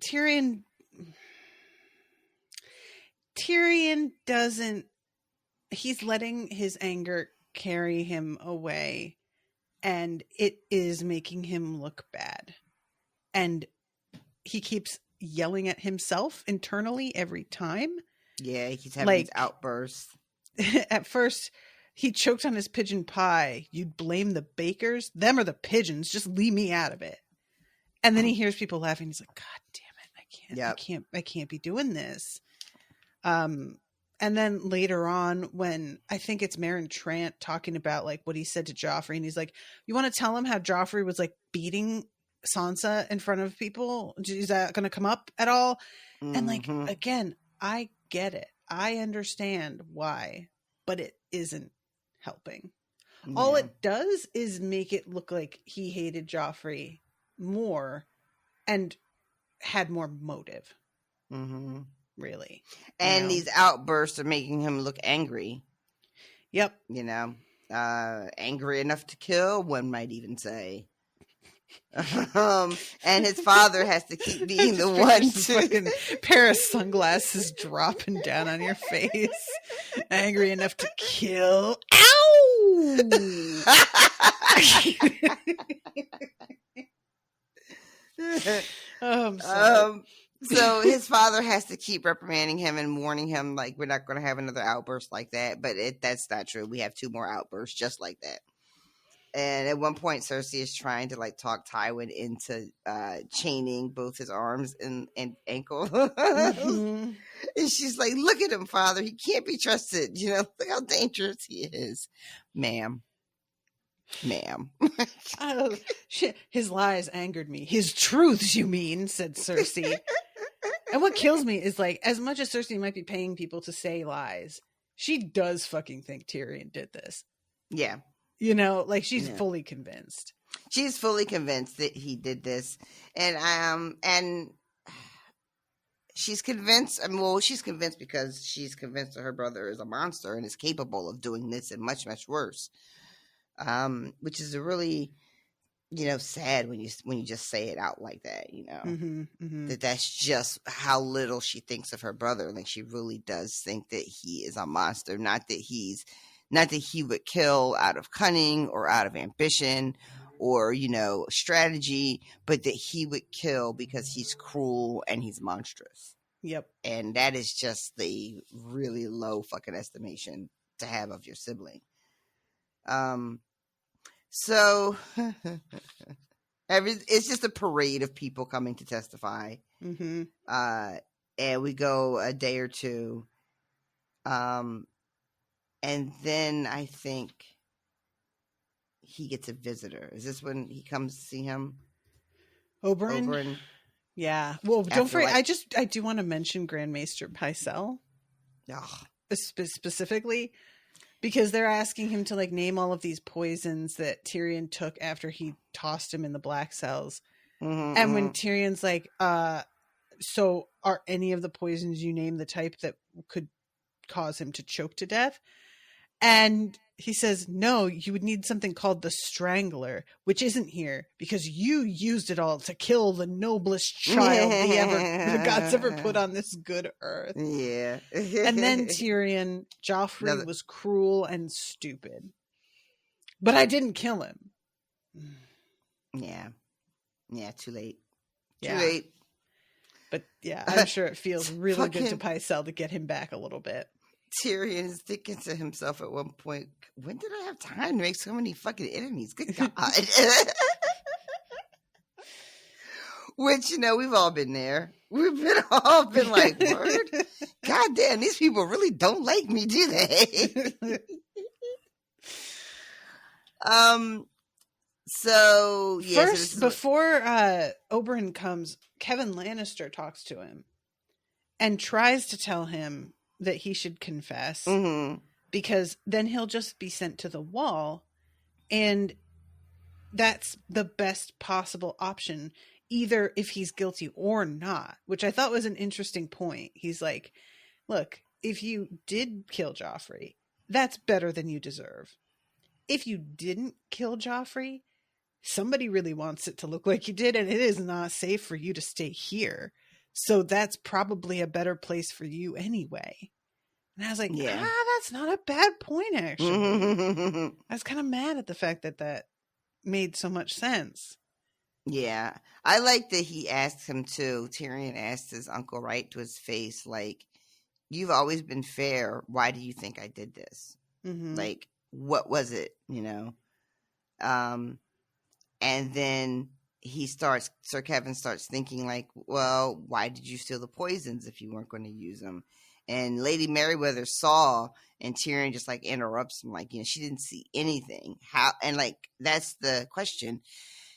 Tyrion doesn't, he's letting his anger carry him away, and it is making him look bad. And he keeps yelling at himself internally every time. Yeah, he's having these outbursts. At first, he choked on his pigeon pie. You'd blame the bakers? Them or the pigeons? Just leave me out of it. And then he hears people laughing. He's like, God damn it. I can't be doing this. And then later on, when I think it's Meryn Trant talking about like what he said to Joffrey, and he's like, you want to tell him how Joffrey was like beating Sansa in front of people? Is that going to come up at all? Mm-hmm. And like, again, I get it. I understand why, but it isn't helping. Yeah. All it does is make it look like he hated Joffrey more and had more motive. Mm-hmm. Really. And these outbursts are making him look angry. Yep. Angry enough to kill, one might even say. And his father has to keep being the one to pair of sunglasses dropping down on your face. Angry enough to kill. Ow! I'm sorry. So his father has to keep reprimanding him and warning him, like, we're not going to have another outburst like that. But that's not true. We have 2 more outbursts just like that. And at one point, Cersei is trying to like talk Tywin into chaining both his arms and ankle. Mm-hmm. And she's like, look at him, father. He can't be trusted. Look how dangerous he is. Ma'am. Oh, shit. His lies angered me. His truths, you mean, said Cersei. And what kills me is like, as much as Cersei might be paying people to say lies, she does fucking think Tyrion did this. Yeah. Like she's fully convinced. She's fully convinced that he did this. And she's convinced. I mean, well, she's convinced because she's convinced that her brother is a monster and is capable of doing this and much, much worse. Which is a really, sad when you just say it out like that. That's just how little she thinks of her brother. Like, she really does think that he is a monster, not that he would kill out of cunning or out of ambition or, strategy, but that he would kill because he's cruel and he's monstrous. Yep. And that is just the really low fucking estimation to have of your sibling. So it's just a parade of people coming to testify. Mm-hmm. And we go a day or two. And then I think he gets a visitor. Is this when he comes to see him? Oberyn? Yeah. Well, don't forget, I do want to mention Grand Maester Pycelle. Specifically, because they're asking him to name all of these poisons that Tyrion took after he tossed him in the black cells. Mm-hmm, and when Tyrion's like, so are any of the poisons you name the type that could cause him to choke to death? And he says, no, you would need something called the Strangler, which isn't here because you used it all to kill the noblest child the gods ever put on this good earth. Yeah. And then Tyrion, Joffrey was cruel and stupid, but I didn't kill him. Yeah. Yeah. Too late. Yeah. Too late. But yeah, I'm sure it feels really good to Pycelle to get him back a little bit. Tyrion is thinking to himself at one point, when did I have time to make so many fucking enemies? Good God. Which, we've all been there. We've all been like, word? God damn, these people really don't like me, do they? So, yeah. First, before Oberyn comes, Kevin Lannister talks to him and tries to tell him that he should confess, because then he'll just be sent to the wall, and that's the best possible option, either if he's guilty or not, which I thought was an interesting point. He's like, look, if you did kill Joffrey, that's better than you deserve. If you didn't kill Joffrey, somebody really wants it to look like you did, and it is not safe for you to stay here. So that's probably a better place for you anyway. And I was like, that's not a bad point, actually. I was kind of mad at the fact that made so much sense. Yeah. I like that he asked him too. Tyrion asked his uncle right to his face, like, you've always been fair. Why do you think I did this? Mm-hmm. Like, what was it, And then Sir Kevin starts thinking like, well, why did you steal the poisons if you weren't going to use them? And Lady Merryweather saw, and Tyrion just interrupts him, she didn't see anything. How? And that's the question.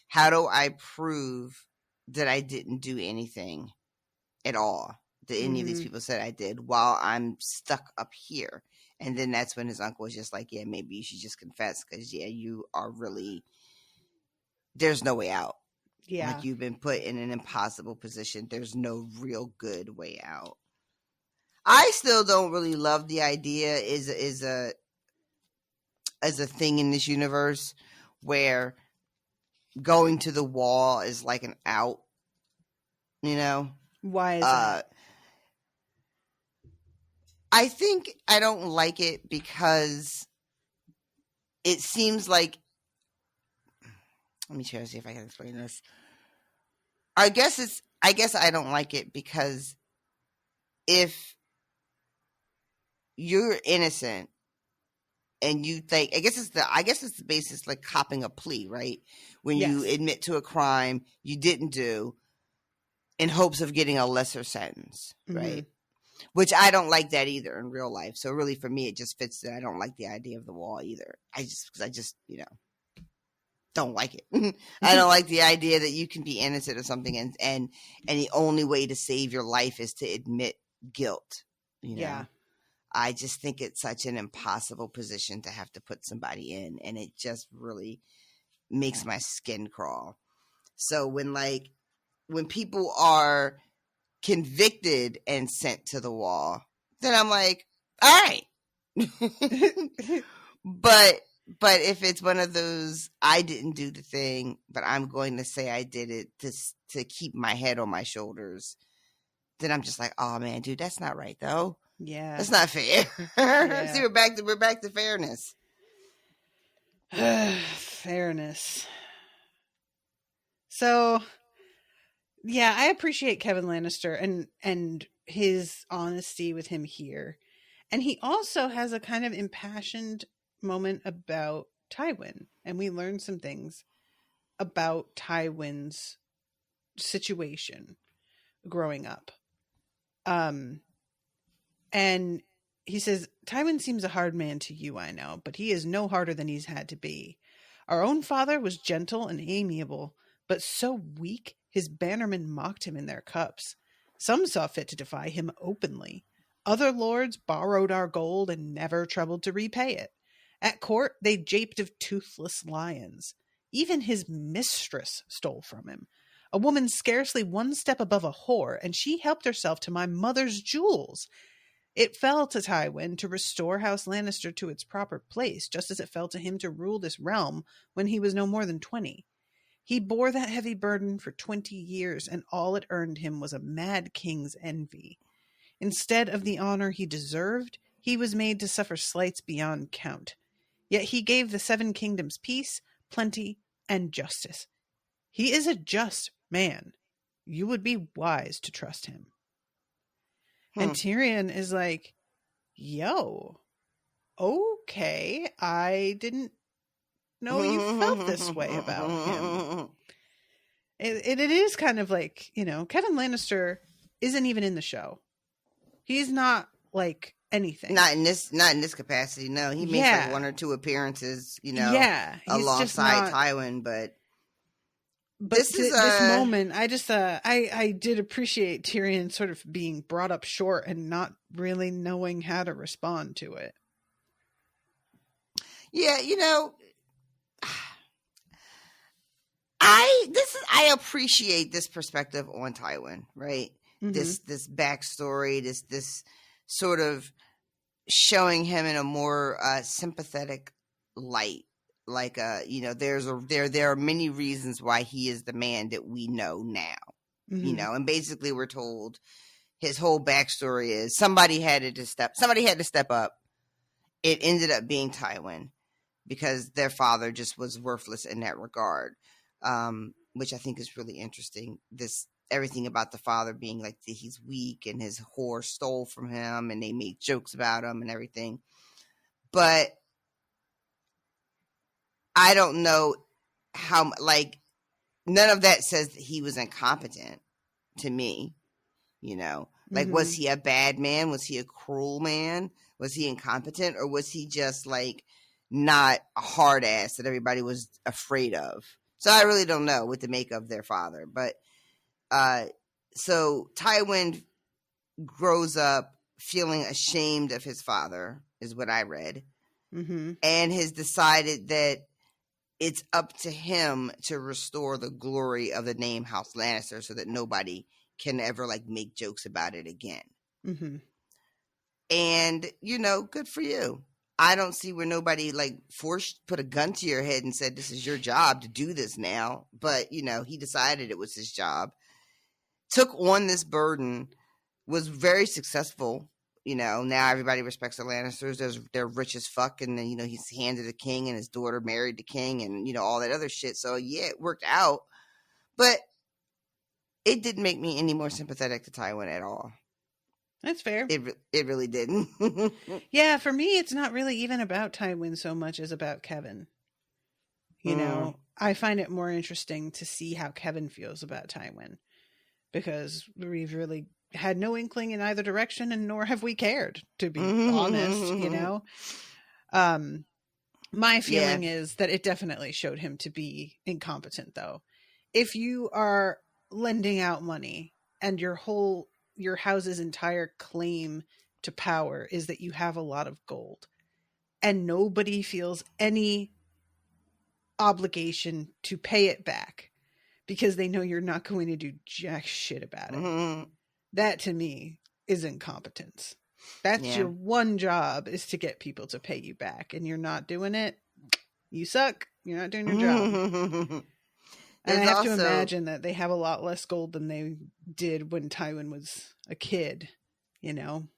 How do I prove that I didn't do anything at all that any of these people said I did while I'm stuck up here? And then that's when his uncle was just like, yeah, maybe you should just confess because, you are really, there's no way out. Yeah. You've been put in an impossible position. There's no real good way out. I still don't really love the idea is a thing in this universe where going to the wall is like an out, Why is that? I think I don't like it because it seems like, let me try to see if I can explain this. I guess I don't like it because if you're innocent and you think, I guess it's the basis like copping a plea, right? When you admit to a crime you didn't do in hopes of getting a lesser sentence, right? Which I don't like that either in real life. So really for me, it just fits that I don't like the idea of the wall either. I just don't like it. I don't like the idea that you can be innocent of something and the only way to save your life is to admit guilt. Yeah. I just think it's such an impossible position to have to put somebody in, and it just really makes my skin crawl. So when people are convicted and sent to the wall, then I'm like, all right. But if it's one of those, I didn't do the thing, but I'm going to say I did it to keep my head on my shoulders, then I'm just like, oh man, dude, that's not right though. Yeah. That's not fair. Yeah. See, we're back to fairness. Fairness. So, yeah, I appreciate Kevin Lannister and his honesty with him here. And he also has a kind of impassioned moment about Tywin. And we learn some things about Tywin's situation growing up. And he says, Tywin seems a hard man to you, I know, but he is no harder than he's had to be. Our own father was gentle and amiable, but so weak his bannermen mocked him in their cups. Some saw fit to defy him openly. Other lords borrowed our gold and never troubled to repay it. At court, they japed of toothless lions. Even his mistress stole from him. A woman scarcely one step above a whore, and she helped herself to my mother's jewels. It fell to Tywin to restore House Lannister to its proper place, just as it fell to him to rule this realm when he was no more than 20. He bore that heavy burden for 20 years, and all it earned him was a mad king's envy. Instead of the honor he deserved, he was made to suffer slights beyond count. Yet he gave the 7 kingdoms peace, plenty, and justice. He is a just man. You would be wise to trust him. And Tyrion is like, yo, okay, I didn't know you felt this way about him. It is kind of like, Kevin Lannister isn't even in the show. He's not like anything. Not in this capacity. No, he makes like 1 or 2 appearances, alongside Tywin, but this moment, I did appreciate Tyrion sort of being brought up short and not really knowing how to respond to it. Yeah, I appreciate this perspective on Tywin, right? Mm-hmm. This backstory, this sort of showing him in a more sympathetic light. Like, there are many reasons why he is the man that we know now, mm-hmm. And basically we're told his whole backstory is somebody had to step up. It ended up being Tywin because their father just was worthless in that regard, which I think is really interesting. Everything about the father being like he's weak and his whore stole from him and they make jokes about him and everything. But I don't know how, none of that says that he was incompetent to me, Mm-hmm. Was he a bad man? Was he a cruel man? Was he incompetent? Or was he just not a hard ass that everybody was afraid of? So I really don't know what to make of their father. But, so Tywin grows up feeling ashamed of his father is what I read. Mm-hmm. And has decided that it's up to him to restore the glory of the name House Lannister so that nobody can ever make jokes about it again. Mm-hmm. And, good for you. I don't see where nobody put a gun to your head and said, this is your job to do this now. But, he decided it was his job, took on this burden, was very successful. Now everybody respects the Lannisters. They're rich as fuck. And then, he's handed the king and his daughter married the king and, all that other shit. So, yeah, it worked out. But it didn't make me any more sympathetic to Tywin at all. That's fair. It really didn't. Yeah, for me, it's not really even about Tywin so much as about Kevin. I find it more interesting to see how Kevin feels about Tywin. Because we've really had no inkling in either direction, and nor have we cared, to be honest, My feeling is that it definitely showed him to be incompetent, though. If you are lending out money and your house's entire claim to power is that you have a lot of gold and nobody feels any obligation to pay it back because they know you're not going to do jack shit about it, That to me is incompetence. That's your one job, is to get people to pay you back, and you're not doing it. You suck. You're not doing your job. And I have to imagine that they have a lot less gold than they did when Tywin was a kid, you know?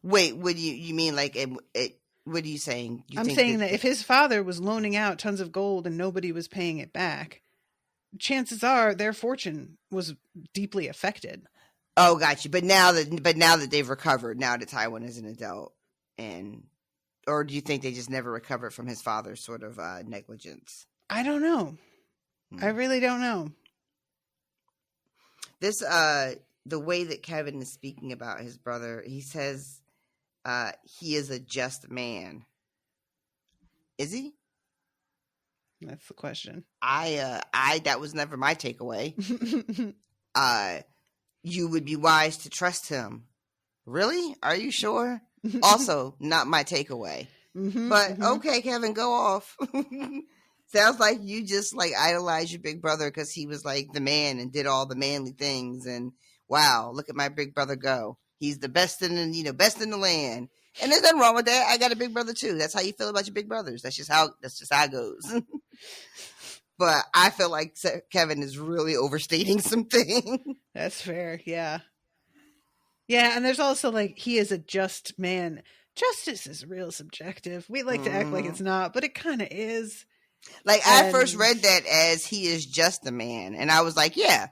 Wait, what do you mean? Like, what are you saying? I'm saying that if his father was loaning out tons of gold and nobody was paying it back, chances are their fortune was deeply affected. Oh, got you. But now that they've recovered, now that Tywin is an adult, or do you think they just never recovered from his father's sort of negligence? I don't know. I really don't know. This, the way that Kevin is speaking about his brother, he says he is a just man. Is he? That's the question. That was never my takeaway. You would be wise to trust him. Really? Are you sure? Also, not my takeaway. But okay, Kevin, go off. Sounds like you just like idolize your big brother because he was like the man and did all the manly things. And wow, look at my big brother go. He's the best in the land. And there's nothing wrong with that. I got a big brother too. That's how you feel about your big brothers. That's just how it goes. But I feel like Kevin is really overstating something. That's fair. Yeah. Yeah. And there's also like, he is a just man. Justice is real subjective. We like to act like it's not, but it kind of is. Like, I first read that as he is just a man. And I was like, yeah,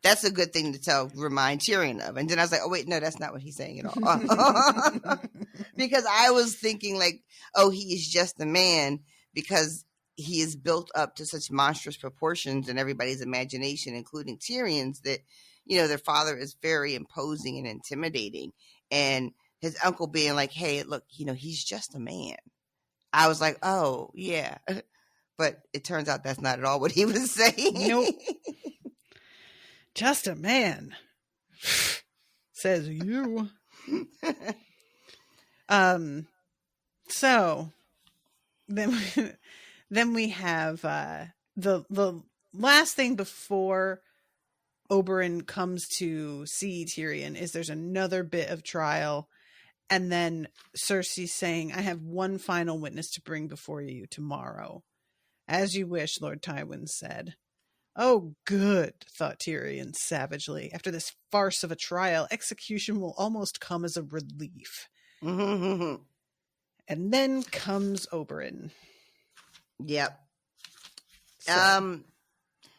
that's a good thing to remind Tyrion of. And then I was like, oh, wait, no, that's not what he's saying at all. Because I was thinking like, oh, he is just a man because he is built up to such monstrous proportions in everybody's imagination, including Tyrion's, that, their father is very imposing and intimidating. And his uncle being like, hey, look, he's just a man. I was like, oh, yeah. But it turns out that's not at all what he was saying. Nope. Just a man. Says you. So then we have the last thing before Oberyn comes to see Tyrion is there's another bit of trial. And then Cersei saying, I have one final witness to bring before you tomorrow. As you wish, Lord Tywin said. Oh, good, thought Tyrion savagely. After this farce of a trial, execution will almost come as a relief. And then comes Oberyn. Yep.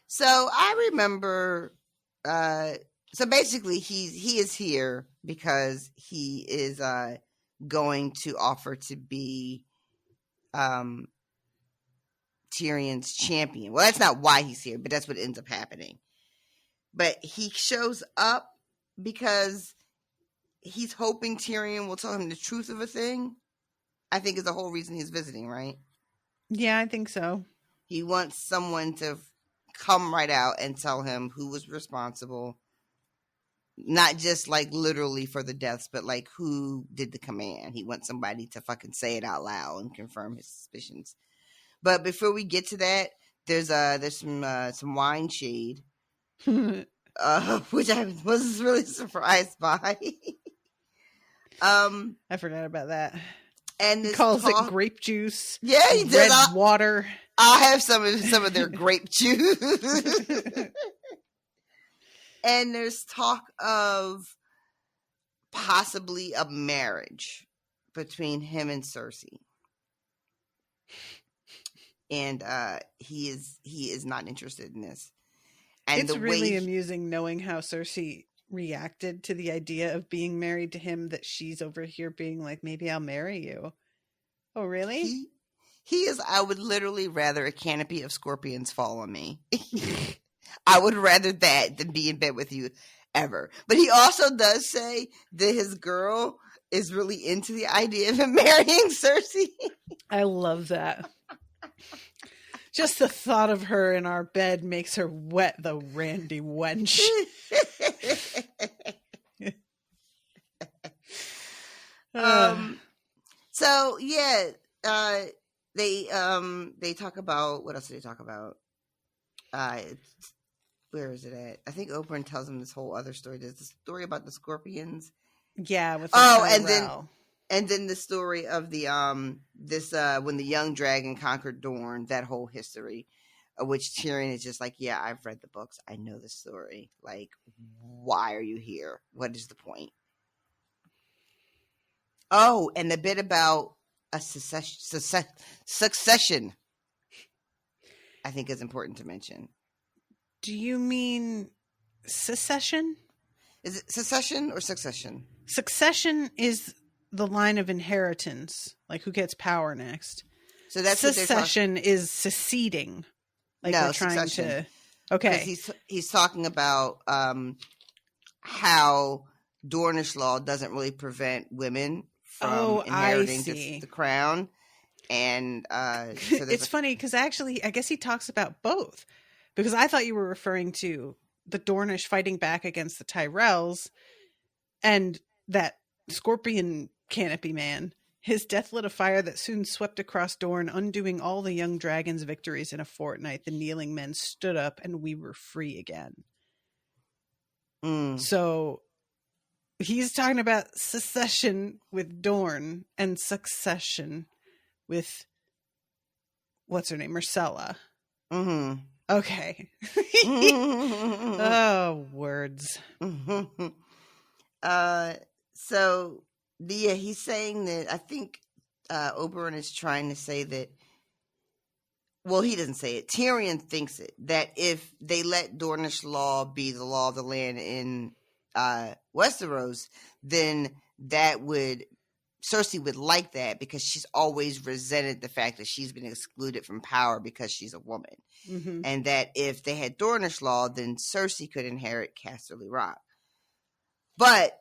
So I remember, so basically he is here because he is going to offer to be Tyrion's champion. Well, that's not why he's here, but that's what ends up happening. But he shows up because he's hoping Tyrion will tell him the truth of a thing. I think is the whole reason he's visiting, right? Yeah, I think so. He wants someone to come right out and tell him who was responsible. Not just like literally for the deaths, but like who did the command. He wants somebody to fucking say it out loud and confirm his suspicions. But before we get to that, there's some wine shade, which I was really surprised by. I forgot about that. And he calls it grape juice. Yeah, he red water. I'll have some of their grape juice. And there's talk of possibly a marriage between him and Cersei. And he is not interested in this. And it's really amusing knowing how Cersei reacted to the idea of being married to him, that she's over here being like, maybe I'll marry you. Oh, really? He is, I would literally rather a canopy of scorpions fall on me. I would rather that than be in bed with you ever. But he also does say that his girl is really into the idea of him marrying Cersei. I love that. Just the thought of her in our bed makes her wet, the randy wench. So yeah, they talk about, what else do they talk about? where is it at? I think Oberyn tells him this whole other story. There's the story about the scorpions. Yeah, with and then the story of the when the young dragon conquered Dorne, that whole history, which Tyrion is just like, yeah, I've read the books, I know the story. Like, why are you here? What is the point? Oh, and the bit about a succession, I think is important to mention. Do you mean secession? Is it secession or succession? Succession is the line of inheritance, like who gets power next. So that's secession is seceding. Like no, we're trying succession. to. Okay, he's talking about how Dornish law doesn't really prevent women from inheriting the crown, and so it's funny because actually, I guess he talks about both. Because I thought you were referring to the Dornish fighting back against the Tyrells, and that scorpion canopy man. His death lit a fire that soon swept across Dorne, undoing all the young dragon's victories in a fortnight. The kneeling men stood up, and we were free again. So he's talking about secession with Dorne and succession with what's her name, Myrcella. Mm-hmm. Okay. Oh, words. So he's saying that I think Oberyn is trying to say that. Well, he doesn't say it. Tyrion thinks it, that if they let Dornish law be the law of the land in Westeros, then Cersei would like that because she's always resented the fact that she's been excluded from power because she's a woman. Mm-hmm. And that if they had Dornish law, then Cersei could inherit Casterly Rock. But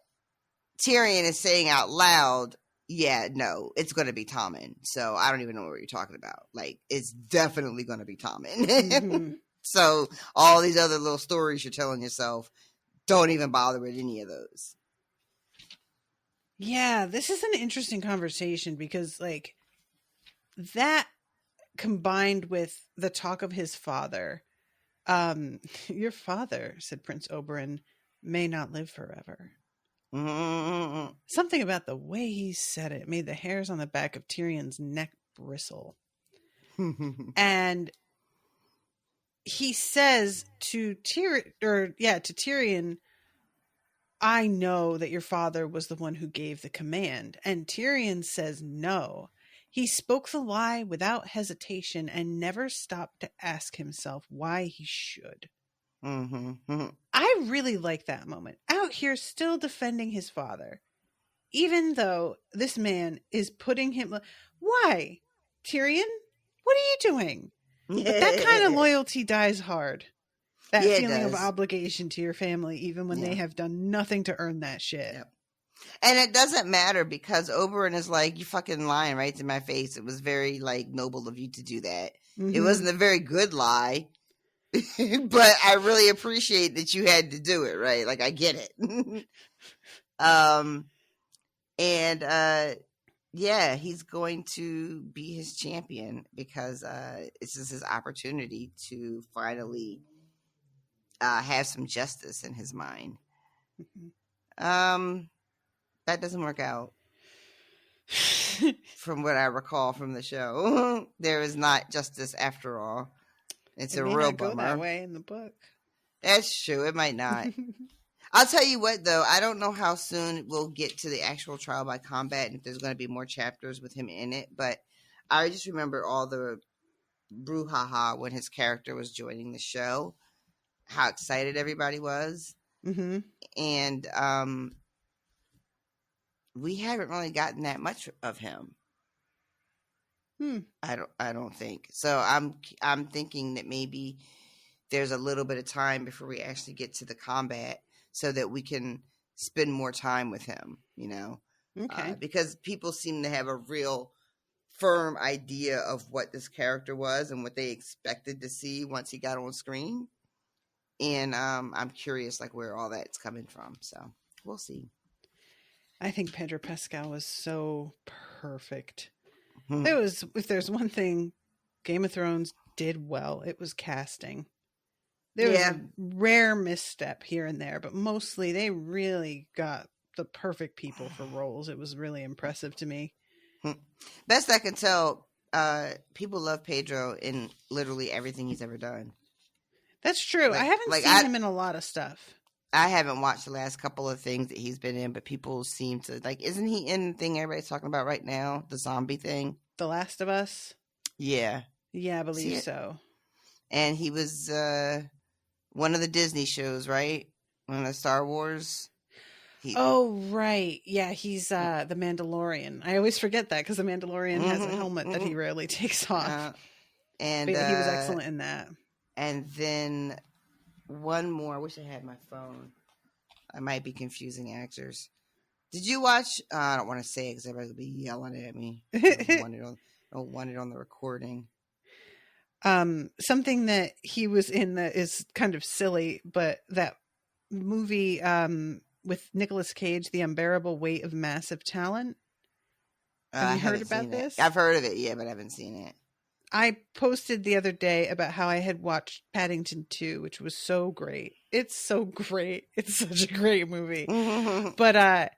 Tyrion is saying out loud, yeah, no, it's going to be Tommen. So I don't even know what you're talking about. Like, it's definitely going to be Tommen. Mm-hmm. So all these other little stories you're telling yourself, don't even bother with any of those. Yeah, this is an interesting conversation because, like, that combined with the talk of his father, your father, said Prince Oberyn, may not live forever. Mm-hmm. Something about the way he said it made the hairs on the back of Tyrion's neck bristle. And he says to Tyrion, I know that your father was the one who gave the command. And Tyrion says no. He spoke the lie without hesitation and never stopped to ask himself why he should. Mm-hmm. I really like that moment. Out here still defending his father. Even though this man is putting him... Why? Tyrion? What are you doing? But that kind of loyalty dies hard. That feeling of obligation to your family, even when they have done nothing to earn that shit. Yep. And it doesn't matter because Oberyn is like, you fucking lying right to my face. It was very, like, noble of you to do that. Mm-hmm. It wasn't a very good lie. But I really appreciate that you had to do it, right? Like, I get it. Yeah, he's going to be his champion because it's just his opportunity to finally have some justice in his mind. Mm-hmm. That doesn't work out. From what I recall from the show, there is not justice after all. It's a real bummer. Go that way in the book. That's true. It might not. I'll tell you what, though. I don't know how soon we'll get to the actual trial by combat and if there's going to be more chapters with him in it. But I just remember all the brouhaha when his character was joining the show, how excited everybody was. Mm-hmm. And we haven't really gotten that much of him. I don't think so. I'm thinking that maybe there's a little bit of time before we actually get to the combat so that we can spend more time with him, you know? Okay. Because people seem to have a real firm idea of what this character was and what they expected to see once he got on screen. And I'm curious, like, where all that's coming from. So we'll see. I think Pedro Pascal was so perfect. It was, if there's one thing Game of Thrones did well, it was casting. There was a rare misstep here and there, but mostly they really got the perfect people for roles. It was really impressive to me. Best I can tell, people love Pedro in literally everything he's ever done. That's true. I haven't seen him in a lot of stuff. I haven't watched the last couple of things that he's been in, but people seem to like. Isn't he in the thing everybody's talking about right now? The zombie thing, The Last of Us. Yeah, I believe so. And he was one of the Disney shows, right? One of the Star Wars. Oh, right. Yeah, he's the Mandalorian. I always forget that because the Mandalorian has a helmet that he rarely takes off. And but he was excellent in that. And then one more. I wish I had my phone. I might be confusing actors. Did you watch? I don't want to say it because everybody will be yelling at me. I don't want it on the recording. Something that he was in that is kind of silly, but that movie with Nicolas Cage, The Unbearable Weight of Massive Talent. Have you heard about this? I've heard of it, yeah, but I haven't seen it. I posted the other day about how I had watched Paddington 2, which was so great. It's so great. It's such a great movie. But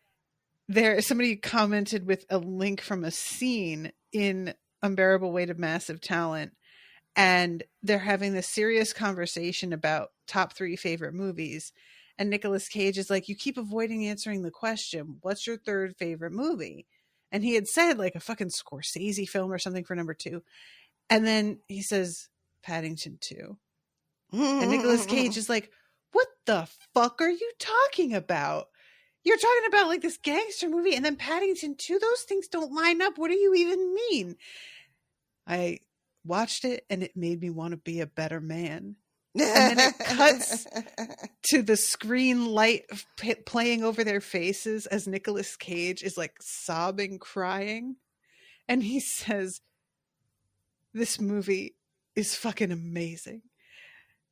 somebody commented with a link from a scene in Unbearable Weight of Massive Talent, and they're having this serious conversation about top 3 favorite movies. And Nicolas Cage is like, you keep avoiding answering the question, what's your 3rd favorite movie? And he had said like a fucking Scorsese film or something for number 2. And then he says, Paddington 2. And Nicolas Cage is like, what the fuck are you talking about? You're talking about like this gangster movie and then Paddington 2? Those things don't line up. What do you even mean? I watched it and it made me want to be a better man. And then it cuts to the screen light playing over their faces as Nicolas Cage is like sobbing, crying. And he says, this movie is fucking amazing.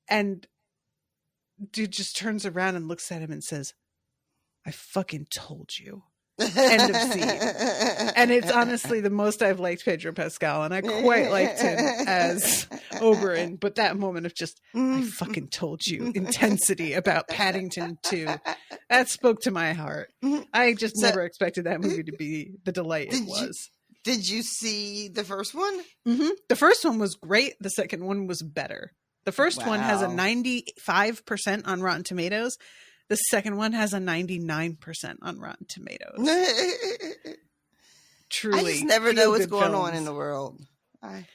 And dude just turns around and looks at him and says, I fucking told you. End of scene. And it's honestly the most I've liked Pedro Pascal, and I quite liked him as Oberyn, but that moment of just, I fucking told you, intensity about Paddington 2, that spoke to my heart. I just never expected that movie to be the delight it was. Did you see the first one? Mm-hmm. The first one was great. The second one was better. The first one has a 95% on Rotten Tomatoes. The second one has a 99% on Rotten Tomatoes. Truly, I just never know what's going on in the world. I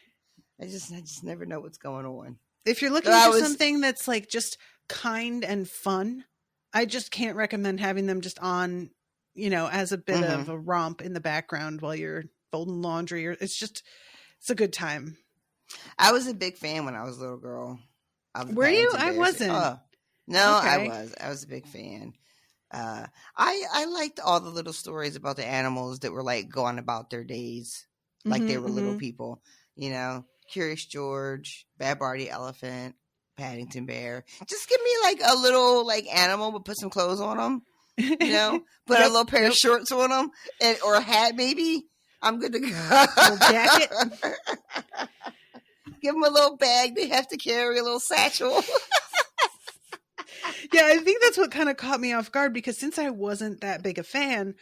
just never know what's going on. If you're looking for something that's like just kind and fun, I just can't recommend having them just on, as a bit of a romp in the background while you're folding laundry. Or it's a good time. I was a big fan when I was a little girl. Were you? I wasn't. No, okay. I was a big fan. I liked all the little stories about the animals that were like going about their days, like they were little people. Curious George, Bad Barty Elephant, Paddington Bear. Just give me like a little like animal, but put some clothes on them. Put a little pair of shorts on them, or a hat maybe. I'm good to go. Little jacket. Give them a little bag they have to carry, a little satchel. Yeah, I think that's what kind of caught me off guard, because since I wasn't that big a fan,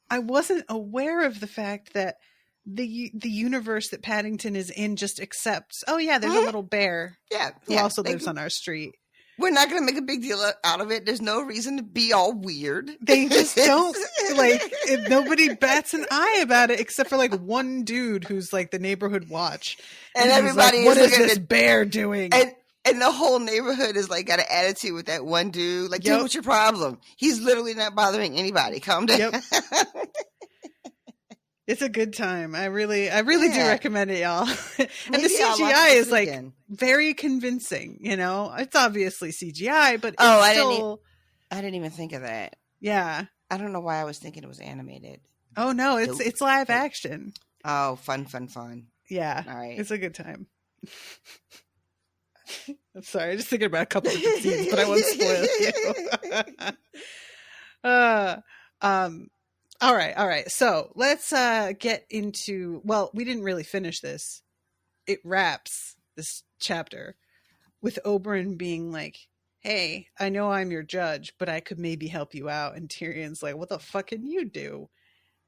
I wasn't aware of the fact that the universe that Paddington is in just accepts, oh yeah, there's a little bear who also lives on our street. We're not going to make a big deal out of it. There's no reason to be all weird. They just don't, nobody bats an eye about it except for like one dude who's like the neighborhood watch. And everybody like, what is this bear doing? And the whole neighborhood is like got an attitude with that one dude. Like, dude, what's your problem? He's literally not bothering anybody. Calm down. Yep. It's a good time. I really do recommend it, y'all. And the CGI is like very convincing. It's obviously CGI, but it's I didn't even think of that. Yeah. I don't know why I was thinking it was animated. Oh no, it's live action. Oh, fun. Yeah. All right. It's a good time. I'm sorry, I'm just thinking about a couple of different scenes, but I won't spoil you. All right. So let's get into. Well, we didn't really finish this. It wraps this chapter. with Oberyn being like, hey, I know I'm your judge, but I could maybe help you out. And Tyrion's like, what the fuck can you do?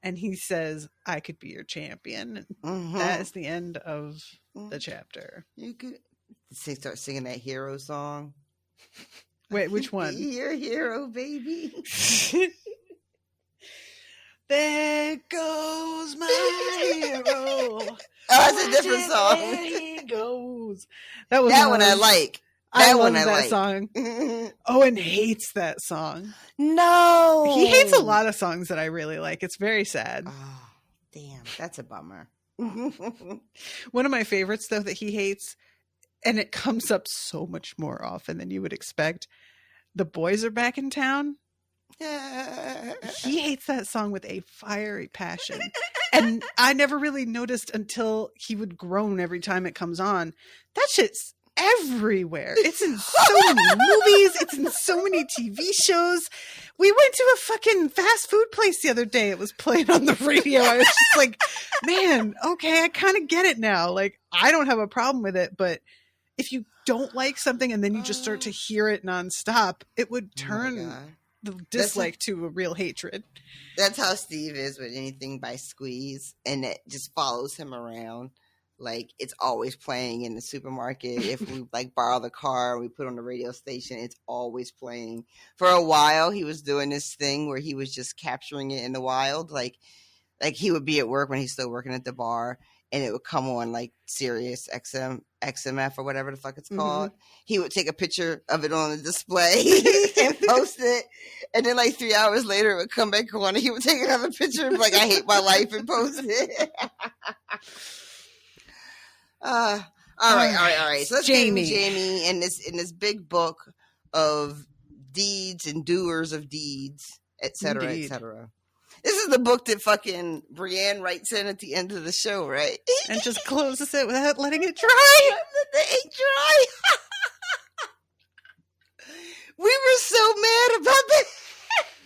And he says, I could be your champion. That is the end of the chapter. You could start singing that hero song. Wait, which one? Be your hero, baby. There goes my hero. Oh, that's a different song. There he goes. That was that one I like. That I one love I that like. song. Owen hates that song. No. He hates a lot of songs that I really like. It's very sad. Oh, damn. That's a bummer. One of my favorites, though, that he hates, and it comes up so much more often than you would expect. The boys are back in town. He hates that song with a fiery passion. And I never really noticed until he would groan every time it comes on. That shit's everywhere. It's in so many movies. It's in so many TV shows. We went to a fucking fast food place the other day. It was playing on the radio. I was just like, man, okay, I kind of get it now. Like, I don't have a problem with it, but if you don't like something and then you just start to hear it nonstop, it would turn the dislike to a real hatred. That's how Steve is with anything by Squeeze, and it just follows him around. Like, it's always playing in the supermarket. If we like borrow the car, we put on the radio station, it's always playing. For a while, he was doing this thing where he was just capturing it in the wild. Like he would be at work when he's still working at the bar, and it would come on like Sirius XMF or whatever the fuck it's called. He would take a picture of it on the display and post it. And then like 3 hours later, it would come back on and he would take another picture of like, I hate my life, and post it. All right. So let's get into Jaime in this big book of deeds and doers of deeds, etc., etc. This is the book that fucking Brienne writes in at the end of the show, right? And just closes it without letting it dry. It ain't dry. We were so mad about that.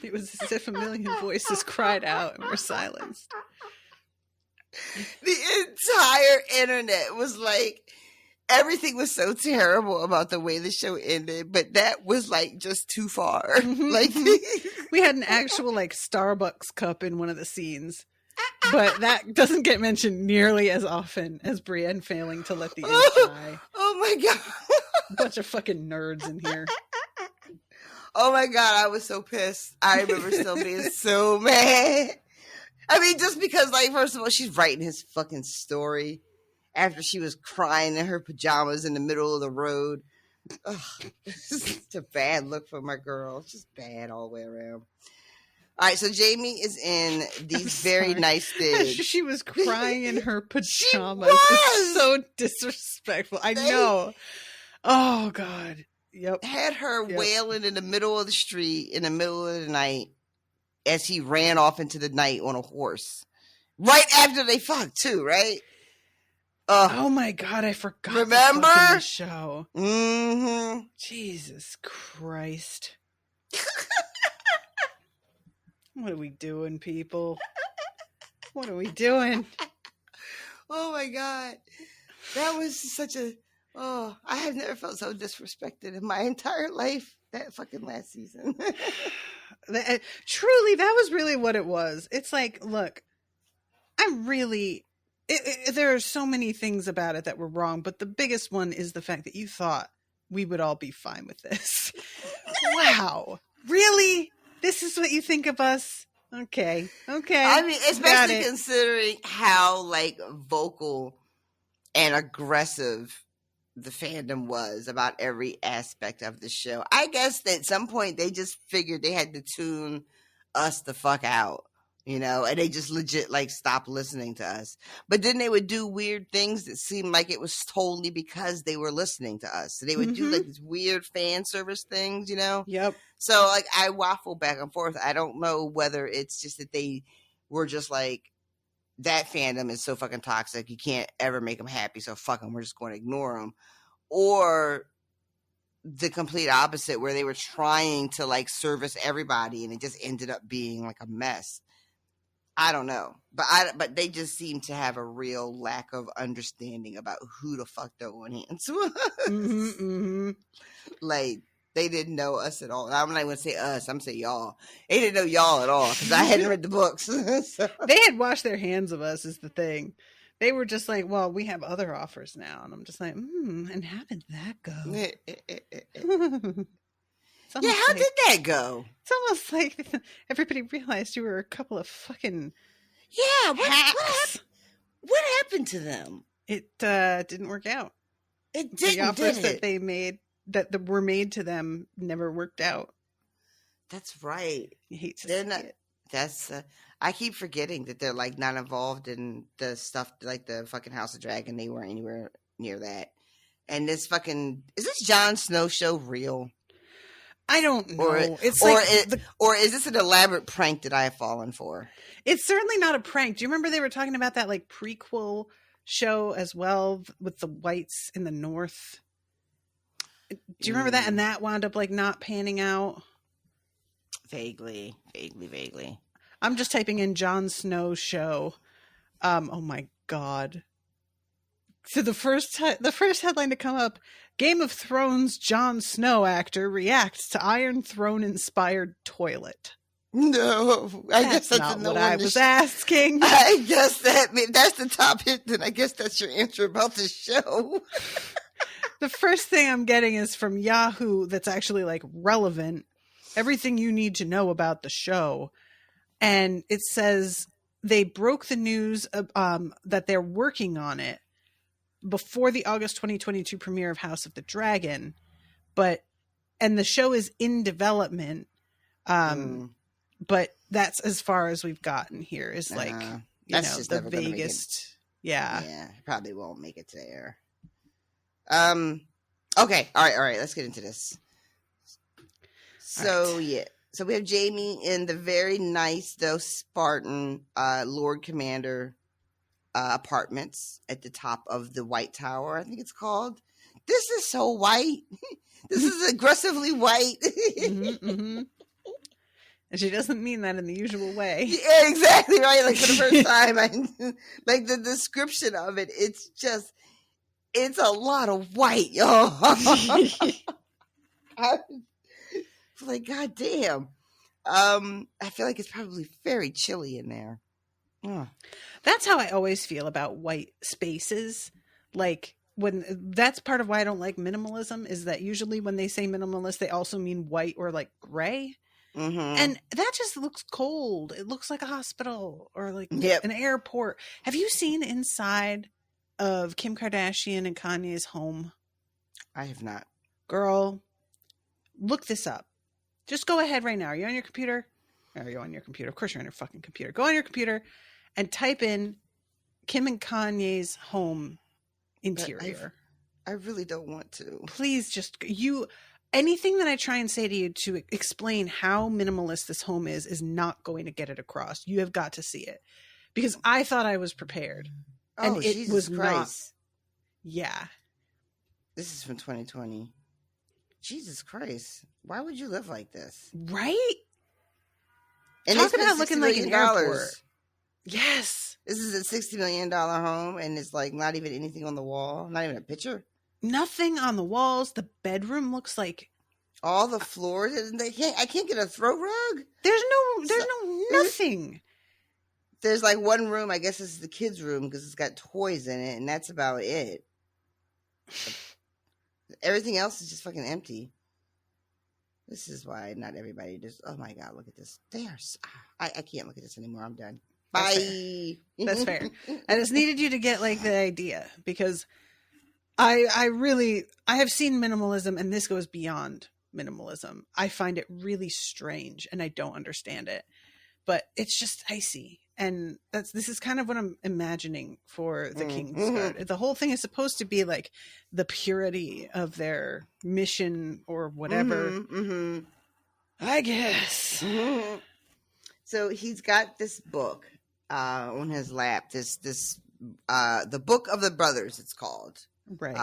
It was as if a million voices cried out and were silenced. The entire internet was like, everything was so terrible about the way the show ended, but that was like just too far. Like, we had an actual like Starbucks cup in one of the scenes, but that doesn't get mentioned nearly as often as Brienne failing to let the ink dry. Oh my god. Bunch of fucking nerds in here. Oh my god, I was so pissed. I remember still being so mad. I mean, just because, like, first of all, she's writing his fucking story after she was crying in her pajamas in the middle of the road. Ugh, it's just a bad look for my girl. It's just bad all the way around. All right, so Jaime is in these very nice things. She was crying in her pajamas. It's so disrespectful. I know. Oh, God. Yep. Had her wailing in the middle of the street in the middle of the night as he ran off into the night on a horse. Right after they fucked, too, right? Oh my god, I forgot. Remember? The show. Mm-hmm. Jesus Christ. What are we doing, people? What are we doing? Oh my god. That was such a... Oh, I have never felt so disrespected in my entire life. That fucking last season. Truly, that was really what it was. It's like, look, I'm really... there are so many things about it that were wrong, but the biggest one is the fact that you thought we would all be fine with this. Wow. Really? This is what you think of us? Okay. I mean, especially considering how, like, vocal and aggressive the fandom was about every aspect of the show. I guess that at some point they just figured they had to tune us the fuck out, you know, and they just legit like stopped listening to us. But then they would do weird things that seemed like it was totally because they were listening to us. So they would do like these weird fan service things, you know? Yep. So like I waffle back and forth. I don't know whether it's just that they were just like, that fandom is so fucking toxic. You can't ever make them happy. So fuck them. We're just going to ignore them. Or the complete opposite, where they were trying to like service everybody and it just ended up being like a mess. I don't know, but they just seem to have a real lack of understanding about who the fuck their own hands was. Like they didn't know us at all. And I'm not going to say us. I'm saying y'all. They didn't know y'all at all because I hadn't read the books. So. They had washed their hands of us. Is the thing. They were just like, well, we have other offers now, and I'm just like, and how did that go? Yeah, how did that go? It's almost like everybody realized you were a couple of fucking hacks. What happened to them? It didn't work out. It didn't. The offers that they made that were made to them never worked out. That's right. You hate to they're see not. it. That's. I keep forgetting that they're like not involved in the stuff like the fucking House of Dragon. They weren't anywhere near that. And this fucking is this Jon Snow show real? I don't know. Or is this an elaborate prank that I have fallen for? It's certainly not a prank. Do you remember they were talking about that like prequel show as well with the whites in the north? Do you remember that? And that wound up like not panning out? Vaguely. I'm just typing in Jon Snow show. Oh my God. So the first headline to come up, Game of Thrones Jon Snow actor reacts to Iron Throne inspired toilet. No, I guess that's not what I was asking. I guess that's the top hit. Then I guess that's your answer about the show. The first thing I'm getting is from Yahoo that's actually like relevant. Everything you need to know about the show. And it says they broke the news that they're working on it before the August 2022 premiere of House of the Dragon, and the show is in development. But that's as far as we've gotten here is like, the vaguest. Yeah. Probably won't make it to air. Okay. All right. Let's get into this. So, yeah. So we have Jaime in the very nice, though Spartan Lord Commander apartments at the top of the White Tower, I think it's called. This is so white. This is aggressively white. And she doesn't mean that in the usual way. Yeah, exactly right. Like for the first time, like the description of it, it's a lot of white, y'all. Like, God damn. I feel like it's probably very chilly in there. That's how I always feel about white spaces. Like that's part of why I don't like minimalism is that usually when they say minimalist, they also mean white or like gray. Mm-hmm. And that just looks cold. It looks like a hospital or like an airport. Have you seen inside of Kim Kardashian and Kanye's home? I have not. Girl, look this up. Just go ahead right now. Are you on your computer? Are you on your computer? Of course you're on your fucking computer. Go on your computer and type in Kim and Kanye's home interior. I really don't want to. Please anything that I try and say to you to explain how minimalist this home is not going to get it across. You have got to see it. Because I thought I was prepared. And it Jesus was Christ. Not. Yeah. This is from 2020. Jesus Christ. Why would you live like this? Right? And talk about looking like an airport. Yes. This is a $60 million home and it's like not even anything on the wall. Not even a picture. Nothing on the walls. The bedroom looks like all the floors. I can't get a throw rug. There's no nothing. There's like one room. I guess this is the kids' room because it's got toys in it, and that's about it. Everything else is just fucking empty. This is why not everybody just. Oh my God! Look at this. They are. I can't look at this anymore. I'm done. Bye. That's fair. I just needed you to get like the idea because I have seen minimalism and this goes beyond minimalism. I find it really strange and I don't understand it, but it's just icy. And this is kind of what I'm imagining for the Kingsguard. The whole thing is supposed to be like the purity of their mission or whatever. I guess. So he's got this book on his lap. The Book of the Brothers. It's called. Right.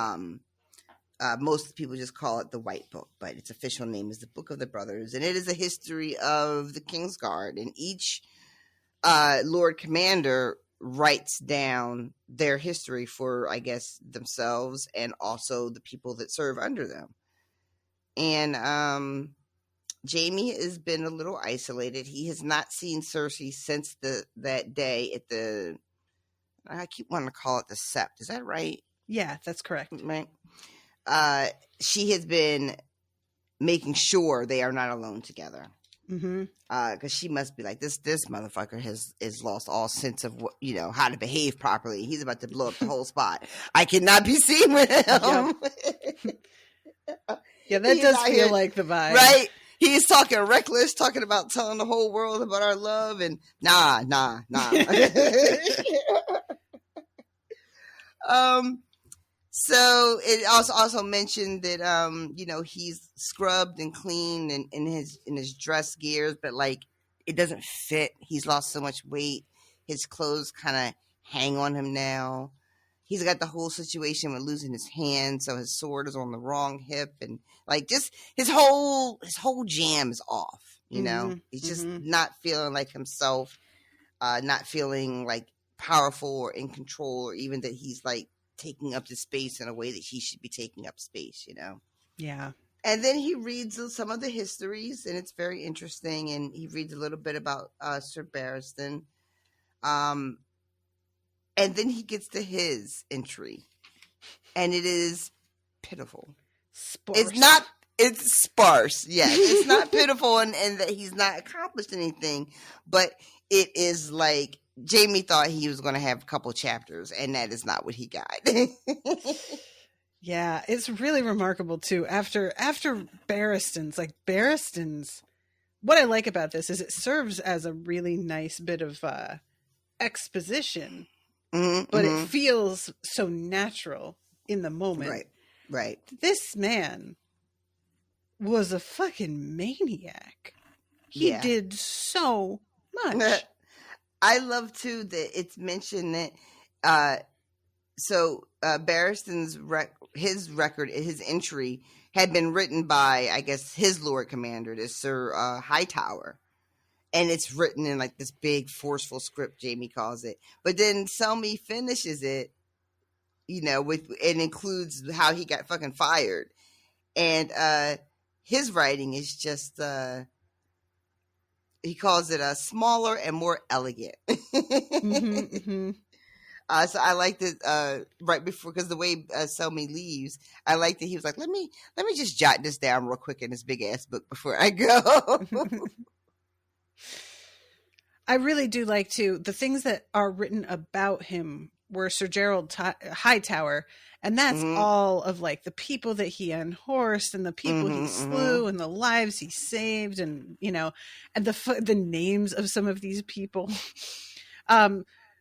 Most people just call it the White Book, but its official name is the Book of the Brothers, and it is a history of the Kingsguard. And each Lord Commander writes down their history for, I guess, themselves and also the people that serve under them. And Jaime has been a little isolated. He has not seen Cersei since that day at the, I keep wanting to call it the Sept. Is that right? Yeah, that's correct. Right. She has been making sure they are not alone together. Mm-hmm. Because she must be like, this motherfucker has lost all sense of what, how to behave properly. He's about to blow up the whole spot. I cannot be seen with him. Yep. Yeah, that does feel like the vibe, right? He's talking reckless, talking about telling the whole world about our love, and nah. So it also mentioned that he's scrubbed and cleaned in his dress gears, but like it doesn't fit. He's lost so much weight. His clothes kind of hang on him now. He's got the whole situation with losing his hand, so his sword is on the wrong hip, and like just his whole jam is off. He's just not feeling like himself, not feeling like powerful or in control, or even that he's like taking up the space in a way that he should be taking up space, Yeah. And then he reads some of the histories, and it's very interesting. And he reads a little bit about Sir Barristan. And then he gets to his entry, and it is pitiful. Sparse. It's sparse. Yes, it's not pitiful, and that he's not accomplished anything, but it is like Jaime thought he was going to have a couple chapters, and that is not what he got. Yeah, it's really remarkable too. After Barristan's, what I like about this is it serves as a really nice bit of exposition, but it feels so natural in the moment. Right. This man was a fucking maniac. He did so much. I love too that it's mentioned that Barristan's his entry had been written by, I guess, his Lord Commander, this Sir Hightower, and it's written in like this big forceful script, Jaime calls it. But then Selmy finishes it, with it includes how he got fucking fired, and his writing is just he calls it smaller and more elegant. So I liked it right before, because the way Selmy leaves, I liked that he was like, let me just jot this down real quick in this big ass book before I go. I really do like to, the things that are written about him were Sir Gerald Hightower, and that's all of like the people that he unhorsed and the people he slew and the lives he saved, and and the names of some of these people.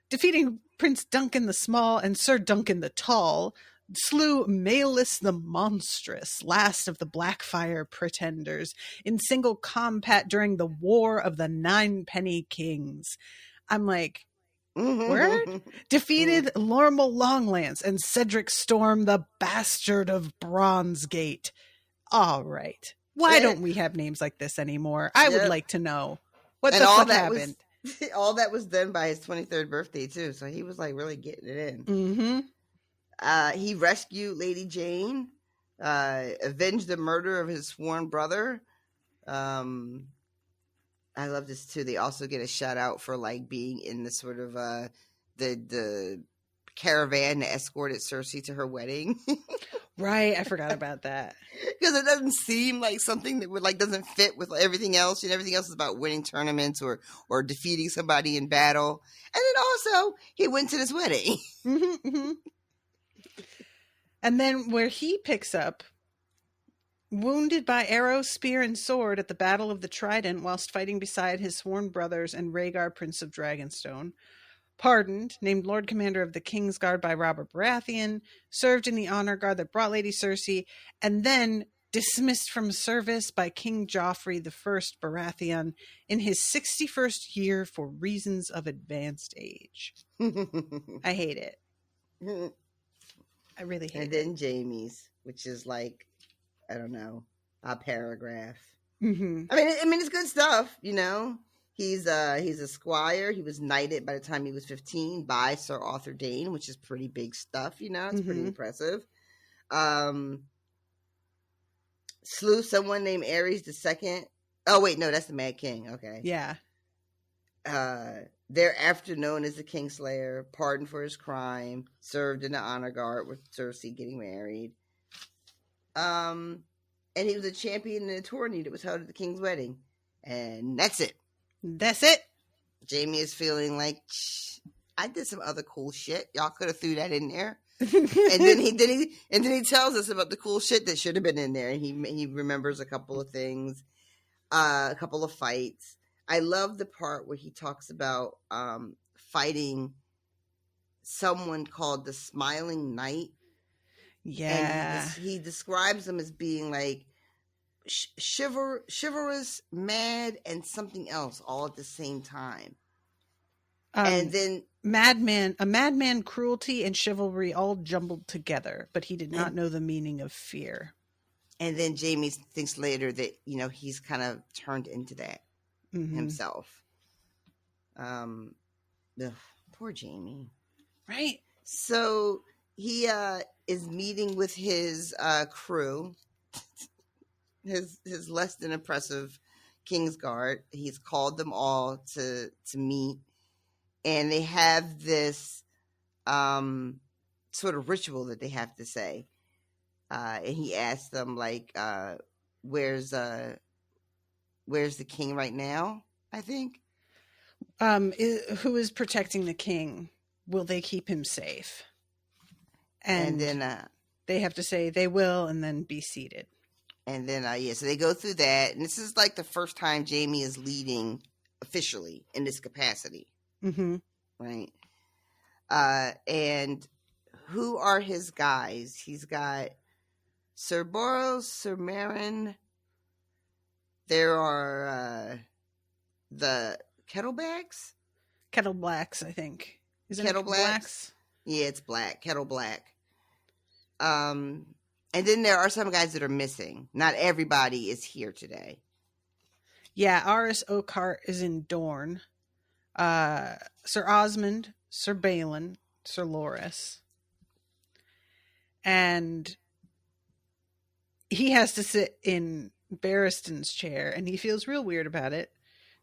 Defeating Prince Duncan the Small and Sir Duncan the Tall, slew Malus the Monstrous, last of the Blackfire pretenders, in single combat during the War of the Ninepenny Kings. I'm like, word? Defeated Lormal Longlance and Cedric Storm, the Bastard of Bronzegate. All right. Why don't we have names like this anymore? I would like to know. What the fuck happened? All that was done by his 23rd birthday too, so he was like really getting it in. He rescued Lady Jane, avenged the murder of his sworn brother. I love this too. They also get a shout out for like being in the sort of the caravan that escorted Cersei to her wedding. Right, I forgot about that. Because it doesn't seem like something that would doesn't fit with everything else. Everything else is about winning tournaments or defeating somebody in battle. And then also he went to this wedding. And then where he picks up, wounded by arrow, spear, and sword at the Battle of the Trident whilst fighting beside his sworn brothers and Rhaegar, Prince of Dragonstone. Pardoned, named Lord Commander of the Kingsguard by Robert Baratheon, served in the honor guard that brought Lady Cersei, and then dismissed from service by King Joffrey I Baratheon in his 61st year for reasons of advanced age. I hate it. I really hate it. And then Jaime's, which is like, I don't know, a paragraph. Mm-hmm. I mean, it's good stuff, He's a squire. He was knighted by the time he was 15 by Sir Arthur Dane, which is pretty big stuff, you know. It's pretty impressive. Slew someone named Ares II. Oh wait, no, that's the Mad King. Okay. Yeah. Thereafter known as the Kingslayer, pardoned for his crime, served in the honor guard with Cersei getting married. And he was a champion in a tourney that was held at the king's wedding. And that's it. That's it. Jaime is feeling like, I did some other cool shit. Y'all could have threw that in there. and then he tells us about the cool shit that should have been in there. And he remembers a couple of things, a couple of fights. I love the part where he talks about fighting someone called the Smiling Knight. Yeah. And he describes them as being like chivalrous, mad, and something else all at the same time. And then a madman, cruelty, and chivalry all jumbled together, but he did not know the meaning of fear. And then Jaime thinks later that, you know, he's kind of turned into that himself. Poor Jaime. Right. So he is meeting with his crew, his less than impressive Kingsguard. He's called them all to meet, and they have this sort of ritual that they have to say. And he asks them, like, where's the king right now, I think? Who is protecting the king? Will they keep him safe? And then they have to say they will and then be seated. And then, so they go through that. And this is like the first time Jaime is leading officially in this capacity. Mm-hmm. Right. And who are his guys? He's got Sir Boros, Sir Meryn. There are the Kettleblacks? Kettle Blacks, I think. Is it Kettle Blacks? Yeah, it's black. Kettle Black. And then there are some guys that are missing. Not everybody is here today. Yeah, Aris Oakheart is in Dorne. Sir Osmond, Sir Balin, Sir Loras. And he has to sit in Barristan's chair, and he feels real weird about it.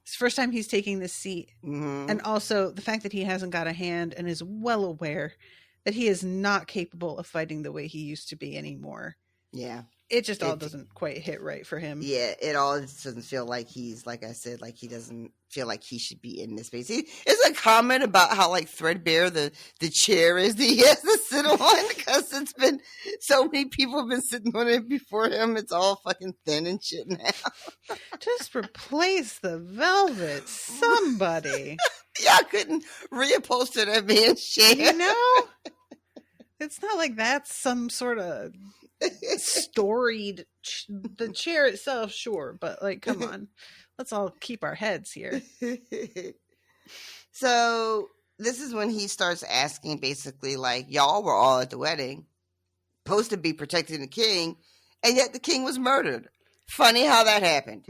It's the first time he's taking this seat. Mm-hmm. And also the fact that he hasn't got a hand and is well aware that he is not capable of fighting the way he used to be anymore. Yeah. It just all doesn't quite hit right for him. Yeah, it all just doesn't feel like he's, like I said, like he doesn't feel like he should be in this space. It's a comment about how like threadbare the chair is that he has to sit on, because it's been so many people have been sitting on it before him. It's all fucking thin and shit now. Just replace the velvet, somebody. Yeah, I couldn't reupholster that man's chair. You know, it's not like that's some sort of storied the chair itself, sure, but like, come on, let's all keep our heads here. So this is when he starts asking, basically, like, y'all were all at the wedding, supposed to be protecting the king, and yet the king was murdered. Funny how that happened.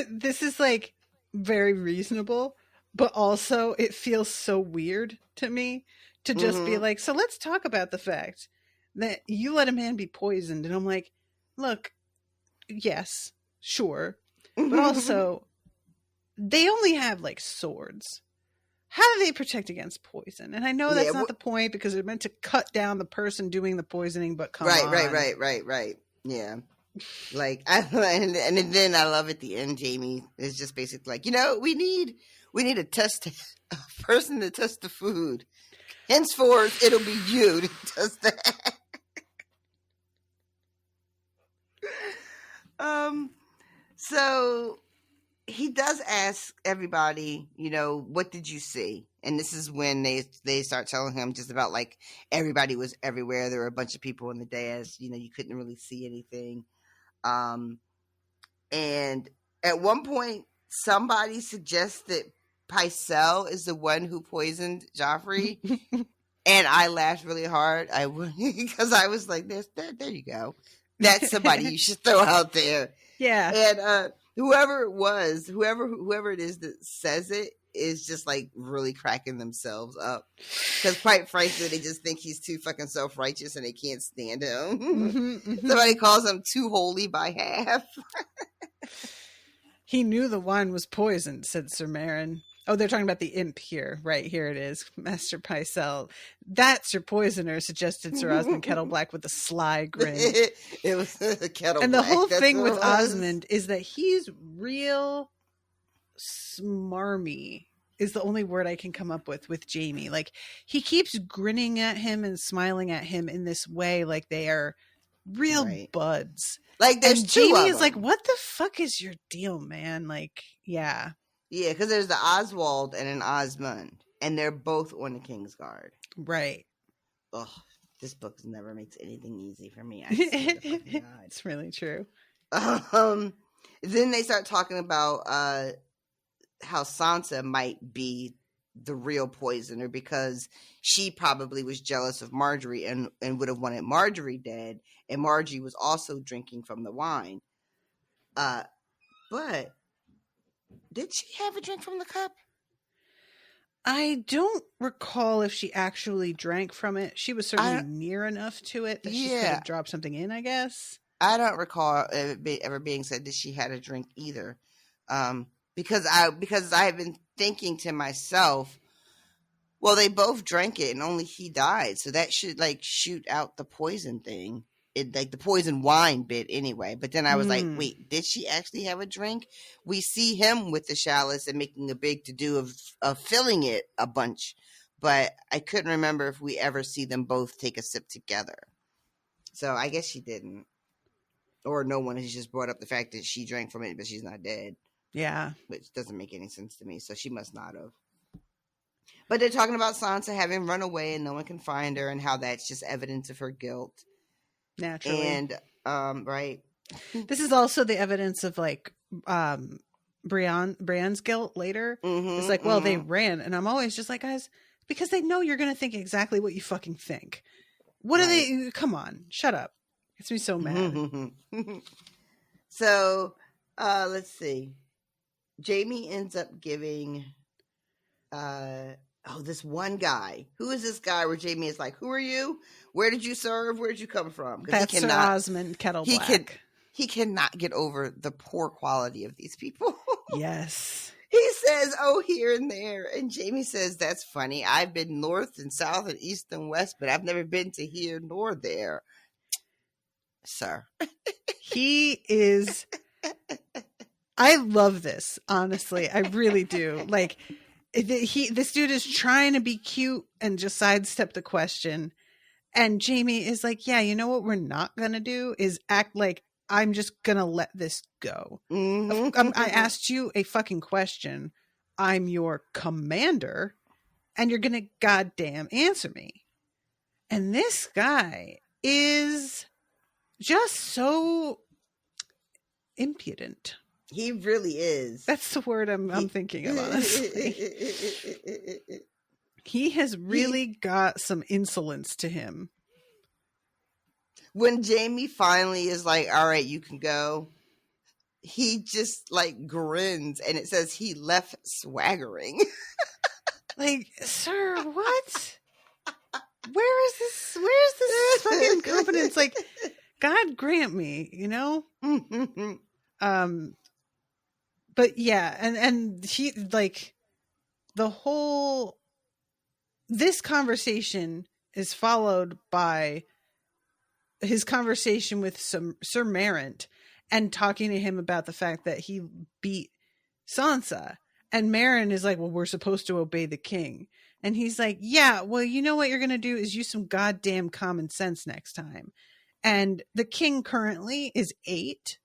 This is like very reasonable, but also it feels so weird to me to just be like, so let's talk about the fact that you let a man be poisoned. And I'm like, look, yes, sure. But also, they only have like swords. How do they protect against poison? And I know that's not the point, because they're meant to cut down the person doing the poisoning, but come on. Right. Yeah. Like, and then I love at the end, Jaime is just basically like, you know, we need a person to test the food. Henceforth, it'll be you that does that. So he does ask everybody, you know, what did you see? And this is when they start telling him just about like everybody was everywhere. There were a bunch of people in the dais, you know, you couldn't really see anything. And at one point, somebody suggests that Pycelle is the one who poisoned Joffrey. And I laughed really hard. Because I was like, there you go. That's somebody you should throw out there. Yeah. whoever it is that says it is just like really cracking themselves up. Because quite frankly, they just think he's too fucking self-righteous and they can't stand him. Somebody calls him too holy by half. He knew the wine was poisoned, said Sir Marin. Oh, they're talking about the imp here. Right, here it is. Master Pycelle. That's your poisoner, suggested Sir Osmond Kettleblack with a sly grin. It was Kettleblack. And the whole thing with Osmond is that he's real smarmy, is the only word I can come up with Jaime. Like, he keeps grinning at him and smiling at him in this way like they are real buds. Like, there's and two Jaime of is like, them. what the fuck is your deal, man? Like, yeah. Yeah, because there's the Oswald and an Osmond, and they're both on the Kingsguard. Right. Ugh, this book never makes anything easy for me. I swear to fucking God. It's really true. Then they start talking about how Sansa might be the real poisoner because she probably was jealous of Marjorie and would have wanted Marjorie dead, and Marjorie was also drinking from the wine. But did she have a drink from the cup? I don't recall if she actually drank from it. She was certainly near enough to it that she could have dropped something in, I guess. I don't recall it ever being said that she had a drink either. Because I have been thinking to myself, well, they both drank it and only he died. So that should like shoot out the poison thing. It like the poison wine bit anyway. But then I was like, wait, did she actually have a drink? We see him with the chalice and making a big to-do of filling it a bunch. But I couldn't remember if we ever see them both take a sip together. So I guess she didn't. Or no one has just brought up the fact that she drank from it, but she's not dead. Yeah. Which doesn't make any sense to me. So she must not have. But they're talking about Sansa having run away and no one can find her and how that's just evidence of her guilt. Naturally. And, right. This is also the evidence of like Brienne's guilt later. It's like, well, they ran. And I'm always just like, guys, because they know you're going to think exactly what you fucking think. What are they? Come on. Shut up. Gets me so mad. So, let's see. Jaime ends up giving, this one guy. Who is this guy where Jaime is like, who are you? Where did you serve? Where did you come from? That's Sir Osmond Kettleblack. He cannot get over the poor quality of these people. Yes. He says, oh, here and there. And Jaime says, that's funny. I've been north and south and east and west, but I've never been to here nor there. Sir. He is... I love this, honestly. I really do. Like, this dude is trying to be cute and just sidestep the question. And Jaime is like, yeah, you know what we're not going to do is act like I'm just going to let this go. I asked you a fucking question. I'm your commander and you're going to goddamn answer me. And this guy is just so impudent. He really is. That's the word I'm thinking of, honestly. He has really got some insolence to him. When Jaime finally is like, all right, you can go, he just like grins and it says he left swaggering. Like, sir, what? Where's this fucking confidence? Like, God grant me, you know? But yeah, and he like this conversation is followed by his conversation with Sir Marin and talking to him about the fact that he beat Sansa. And Marin is like, well, we're supposed to obey the king. And he's like, yeah, well, you know what you're going to do is use some goddamn common sense next time. And the king currently is 8.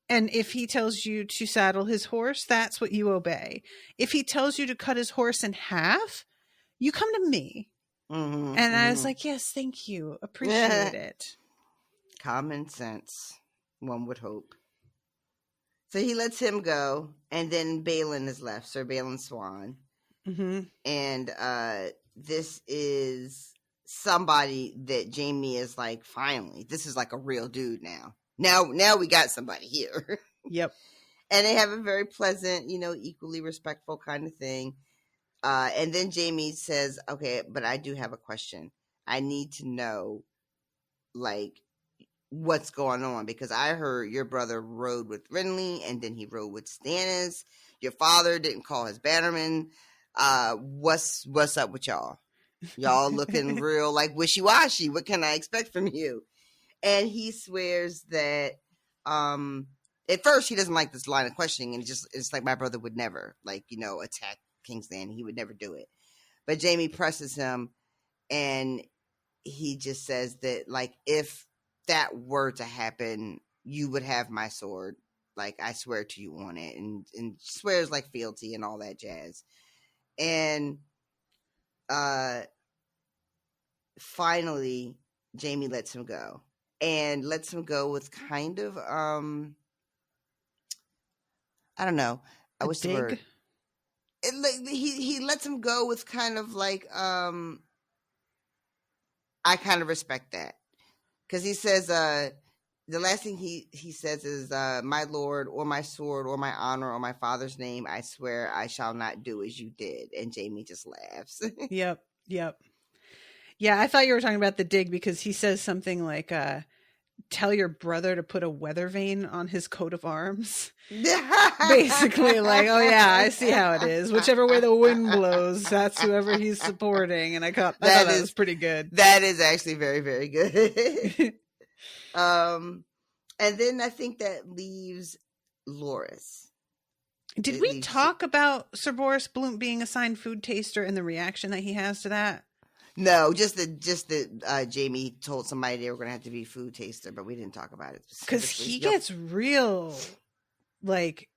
And if he tells you to saddle his horse, that's what you obey. If he tells you to cut his horse in half, you come to me. And I was like, yes, thank you. Appreciate it. Common sense, one would hope. So he lets him go. And then Balin is left, Sir Balin Swan. And this is somebody that Jaime is like, finally, this is like a real dude now. Now we got somebody here. Yep. And they have a very pleasant, equally respectful kind of thing. And then Jaime says, okay, but I do have a question. I need to know, like, what's going on, because I heard your brother rode with Renly and then he rode with Stannis. Your father didn't call his bannerman. What's up with y'all? Y'all looking real like wishy-washy. What can I expect from you? And he swears that at first he doesn't like this line of questioning, and it's like, my brother would never attack King's Landing. He would never do it. But Jaime presses him, and he just says that, like, if that were to happen, you would have my sword. Like, I swear to you on it, and swears like fealty and all that jazz. And finally, Jaime lets him go, and lets him go with kind of I don't know. I wish the word. He lets him go with kind of like I kind of respect that, because he says the last thing he says is my lord, or my sword, or my honor, or my father's name, I swear I shall not do as you did. And Jaime just laughs. Yep. Yeah, I thought you were talking about the dig, because he says something like tell your brother to put a weather vane on his coat of arms. Basically, like, oh yeah, I see how it is. Whichever way the wind blows, that's whoever he's supporting. And I thought that was pretty good. That is actually very, very good. And then I think that leaves Loras. Did we talk about Sir Boros Blount being assigned food taster and the reaction that he has to that? No, just that Jaime told somebody they were going to have to be food taster, but we didn't talk about it. Because he gets real, like,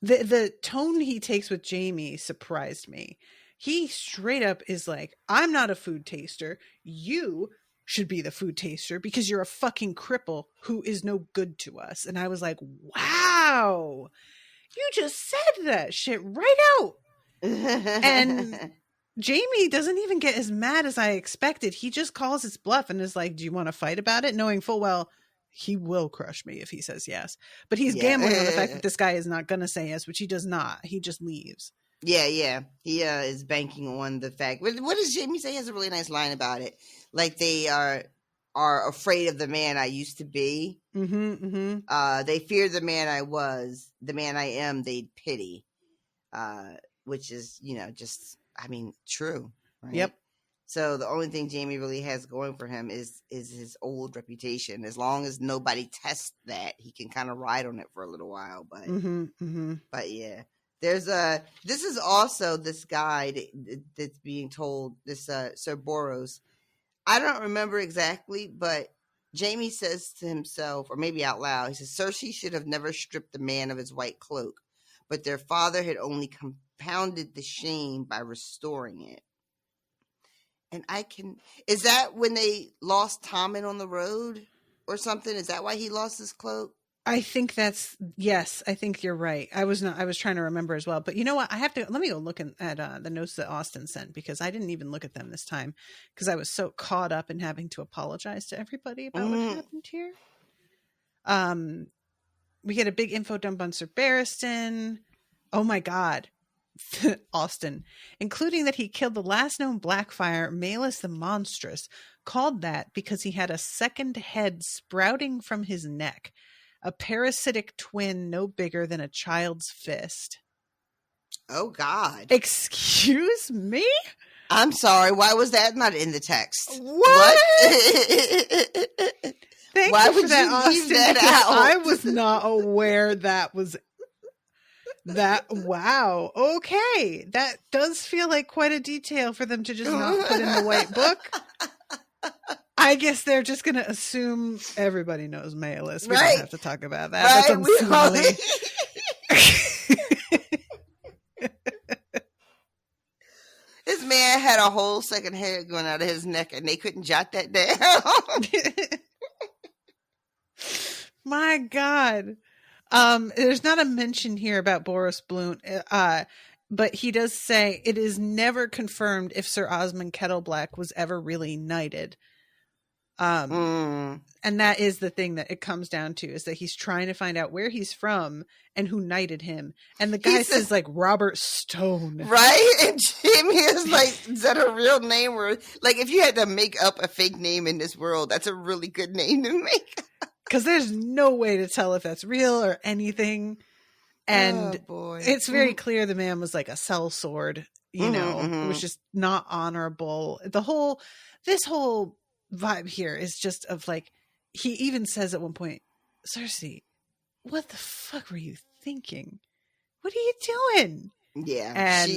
the tone he takes with Jaime surprised me. He straight up is like, I'm not a food taster. You should be the food taster because you're a fucking cripple who is no good to us. And I was like, wow, you just said that shit right out. And Jaime doesn't even get as mad as I expected. He just calls his bluff and is like, do you want to fight about it? Knowing full well he will crush me if he says yes. But he's gambling on the fact that this guy is not going to say yes, which he does not. He just leaves. Yeah. He is banking on the fact. What does Jaime say? He has a really nice line about it. Like, they are afraid of the man I used to be. They fear the man I was. The man I am, they'd pity. Which is, just, I mean, true. Right? Yep. So the only thing Jaime really has going for him is his old reputation. As long as nobody tests that, he can kind of ride on it for a little while. But but yeah, there's this is also this guy that's being told, this Sir Boros. I don't remember exactly, but Jaime says to himself, or maybe out loud, he says, Cersei should have never stripped the man of his white cloak, but their father had only compounded the shame by restoring it. And is that when they lost Tommen on the road or something? Is that why he lost his cloak? I think yes, I think you're right. I was trying to remember as well, but you know what? let me go look at the notes that Austin sent, because I didn't even look at them this time because I was so caught up in having to apologize to everybody about what happened here. We get a big info dump on Sir Barristan. Oh my God. Austin, including that he killed the last known Blackfire, Malus the Monstrous, called that because he had a second head sprouting from his neck, a parasitic twin no bigger than a child's fist. Oh God. Excuse me? I'm sorry, why was that not in the text? What? Thank you for that, Austin, that out? I was not aware that was that. Wow. Okay. That does feel like quite a detail for them to just not put in the white book. I guess they're just going to assume everybody knows Malus. We don't have to talk about that. Right? That's unseemly. This man had a whole second hair going out of his neck and they couldn't jot that down. My God. There's not a mention here about Boros Blount, but he does say it is never confirmed if Sir Osmond Kettleblack was ever really knighted. And that is the thing that it comes down to, is that he's trying to find out where he's from and who knighted him. And the guy says like Robert Stone. Right? And Jimmy is like, is that a real name? Or like, if you had to make up a fake name in this world, that's a really good name to make. Because there's no way to tell if that's real or anything. And it's very clear the man was like a sellsword, you know, it was just not honorable. This whole vibe here is just of like, he even says at one point, Cersei, what the fuck were you thinking? What are you doing? Yeah. And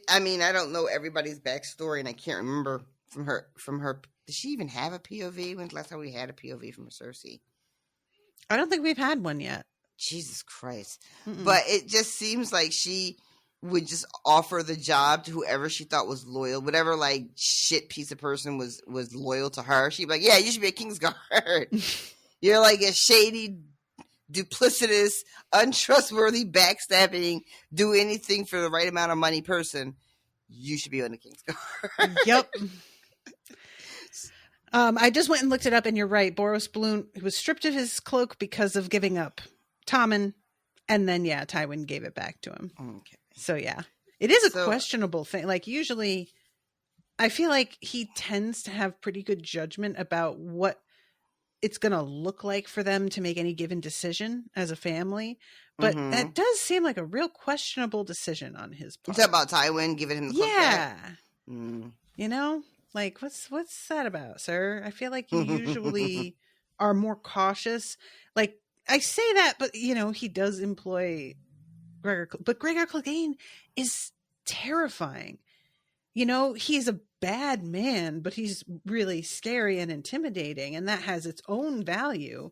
I mean, I don't know everybody's backstory, and I can't remember from her. Did she even have a POV? When's the last time we had a POV from Cersei? I don't think we've had one yet. Jesus Christ. But it just seems like she would just offer the job to whoever she thought was loyal, whatever like shit piece of person was loyal to her. She'd be like, yeah, you should be a Kingsguard. You're like a shady, duplicitous, untrustworthy, backstabbing, do anything for the right amount of money person. You should be on the Kingsguard. Yep. I just went and looked it up, and you're right. Boros Blount was stripped of his cloak because of giving up Tommen, and then Tywin gave it back to him. Okay. So it is a questionable thing. Like usually, I feel like he tends to have pretty good judgment about what it's going to look like for them to make any given decision as a family. But that does seem like a real questionable decision on his part. You talk about Tywin giving him the cloak back? You know, like what's that about, sir? I feel like you usually are more cautious. Like I say that, but you know, he does employ Gregor Clegane is terrifying. You know, he's a bad man, but he's really scary and intimidating, and that has its own value.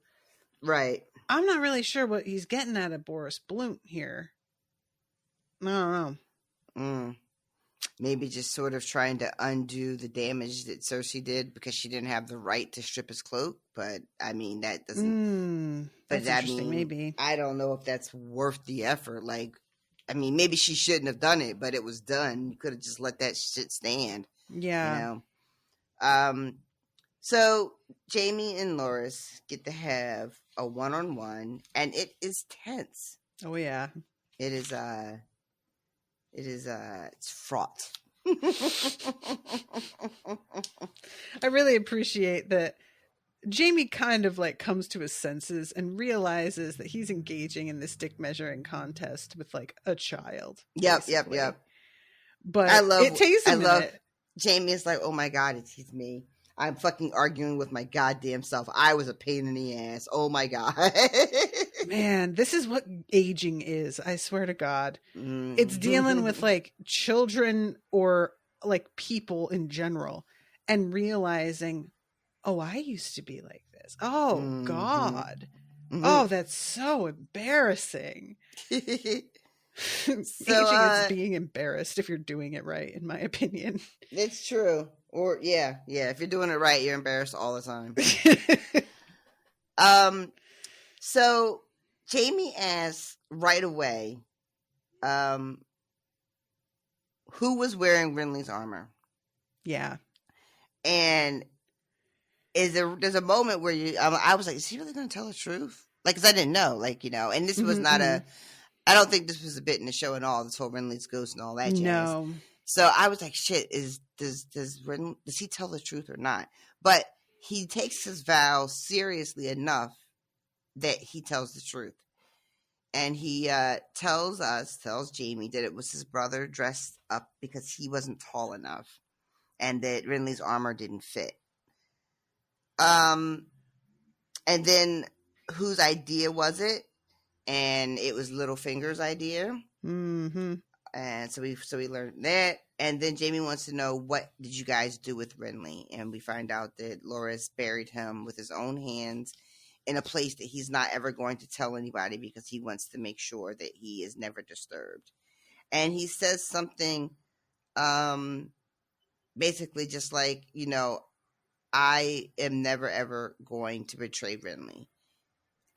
Right. I'm not really sure what he's getting at Boros Blount here. I don't know. Maybe just sort of trying to undo the damage that Cersei did because she didn't have the right to strip his cloak. But I mean, that doesn't. That's interesting. Maybe I don't know if that's worth the effort. Like, I mean, maybe she shouldn't have done it, but it was done. You could have just let that shit stand. Yeah. You know. So Jaime and Loras get to have a one-on-one, and it is tense. Oh yeah. It is. It's fraught. I really appreciate that Jaime kind of like comes to his senses and realizes that he's engaging in this dick measuring contest with like a child. Yep. But it takes a minute. Jaime is like, oh my God, it's me. I'm fucking arguing with my goddamn self. I was a pain in the ass. Oh my God. Man, this is what aging is. I swear to God. It's dealing with like children or like people in general and realizing, oh, I used to be like this. Oh God. Oh, that's so embarrassing. Aging is being embarrassed if you're doing it right, in my opinion. It's true. Or yeah. If you're doing it right, you're embarrassed all the time. So Jaime asks right away, who was wearing Renly's armor? Yeah. And there's a moment where I was like, is he really going to tell the truth? Like, cause I didn't know, like, you know, and this was not I don't think this was a bit in the show at all, this whole Renly's ghost and all that jazz. No. So I was like, shit, does he tell the truth or not? But he takes his vow seriously enough that he tells the truth. And he tells Jaime that it was his brother dressed up because he wasn't tall enough and that Renly's armor didn't fit. And then whose idea was it? And it was Littlefinger's idea. Mm-hmm. And so we learned that. And then Jaime wants to know, what did you guys do with Renly? And we find out that Loras buried him with his own hands in a place that he's not ever going to tell anybody because he wants to make sure that he is never disturbed. And he says something basically just like, you know, I am never ever going to betray Renly.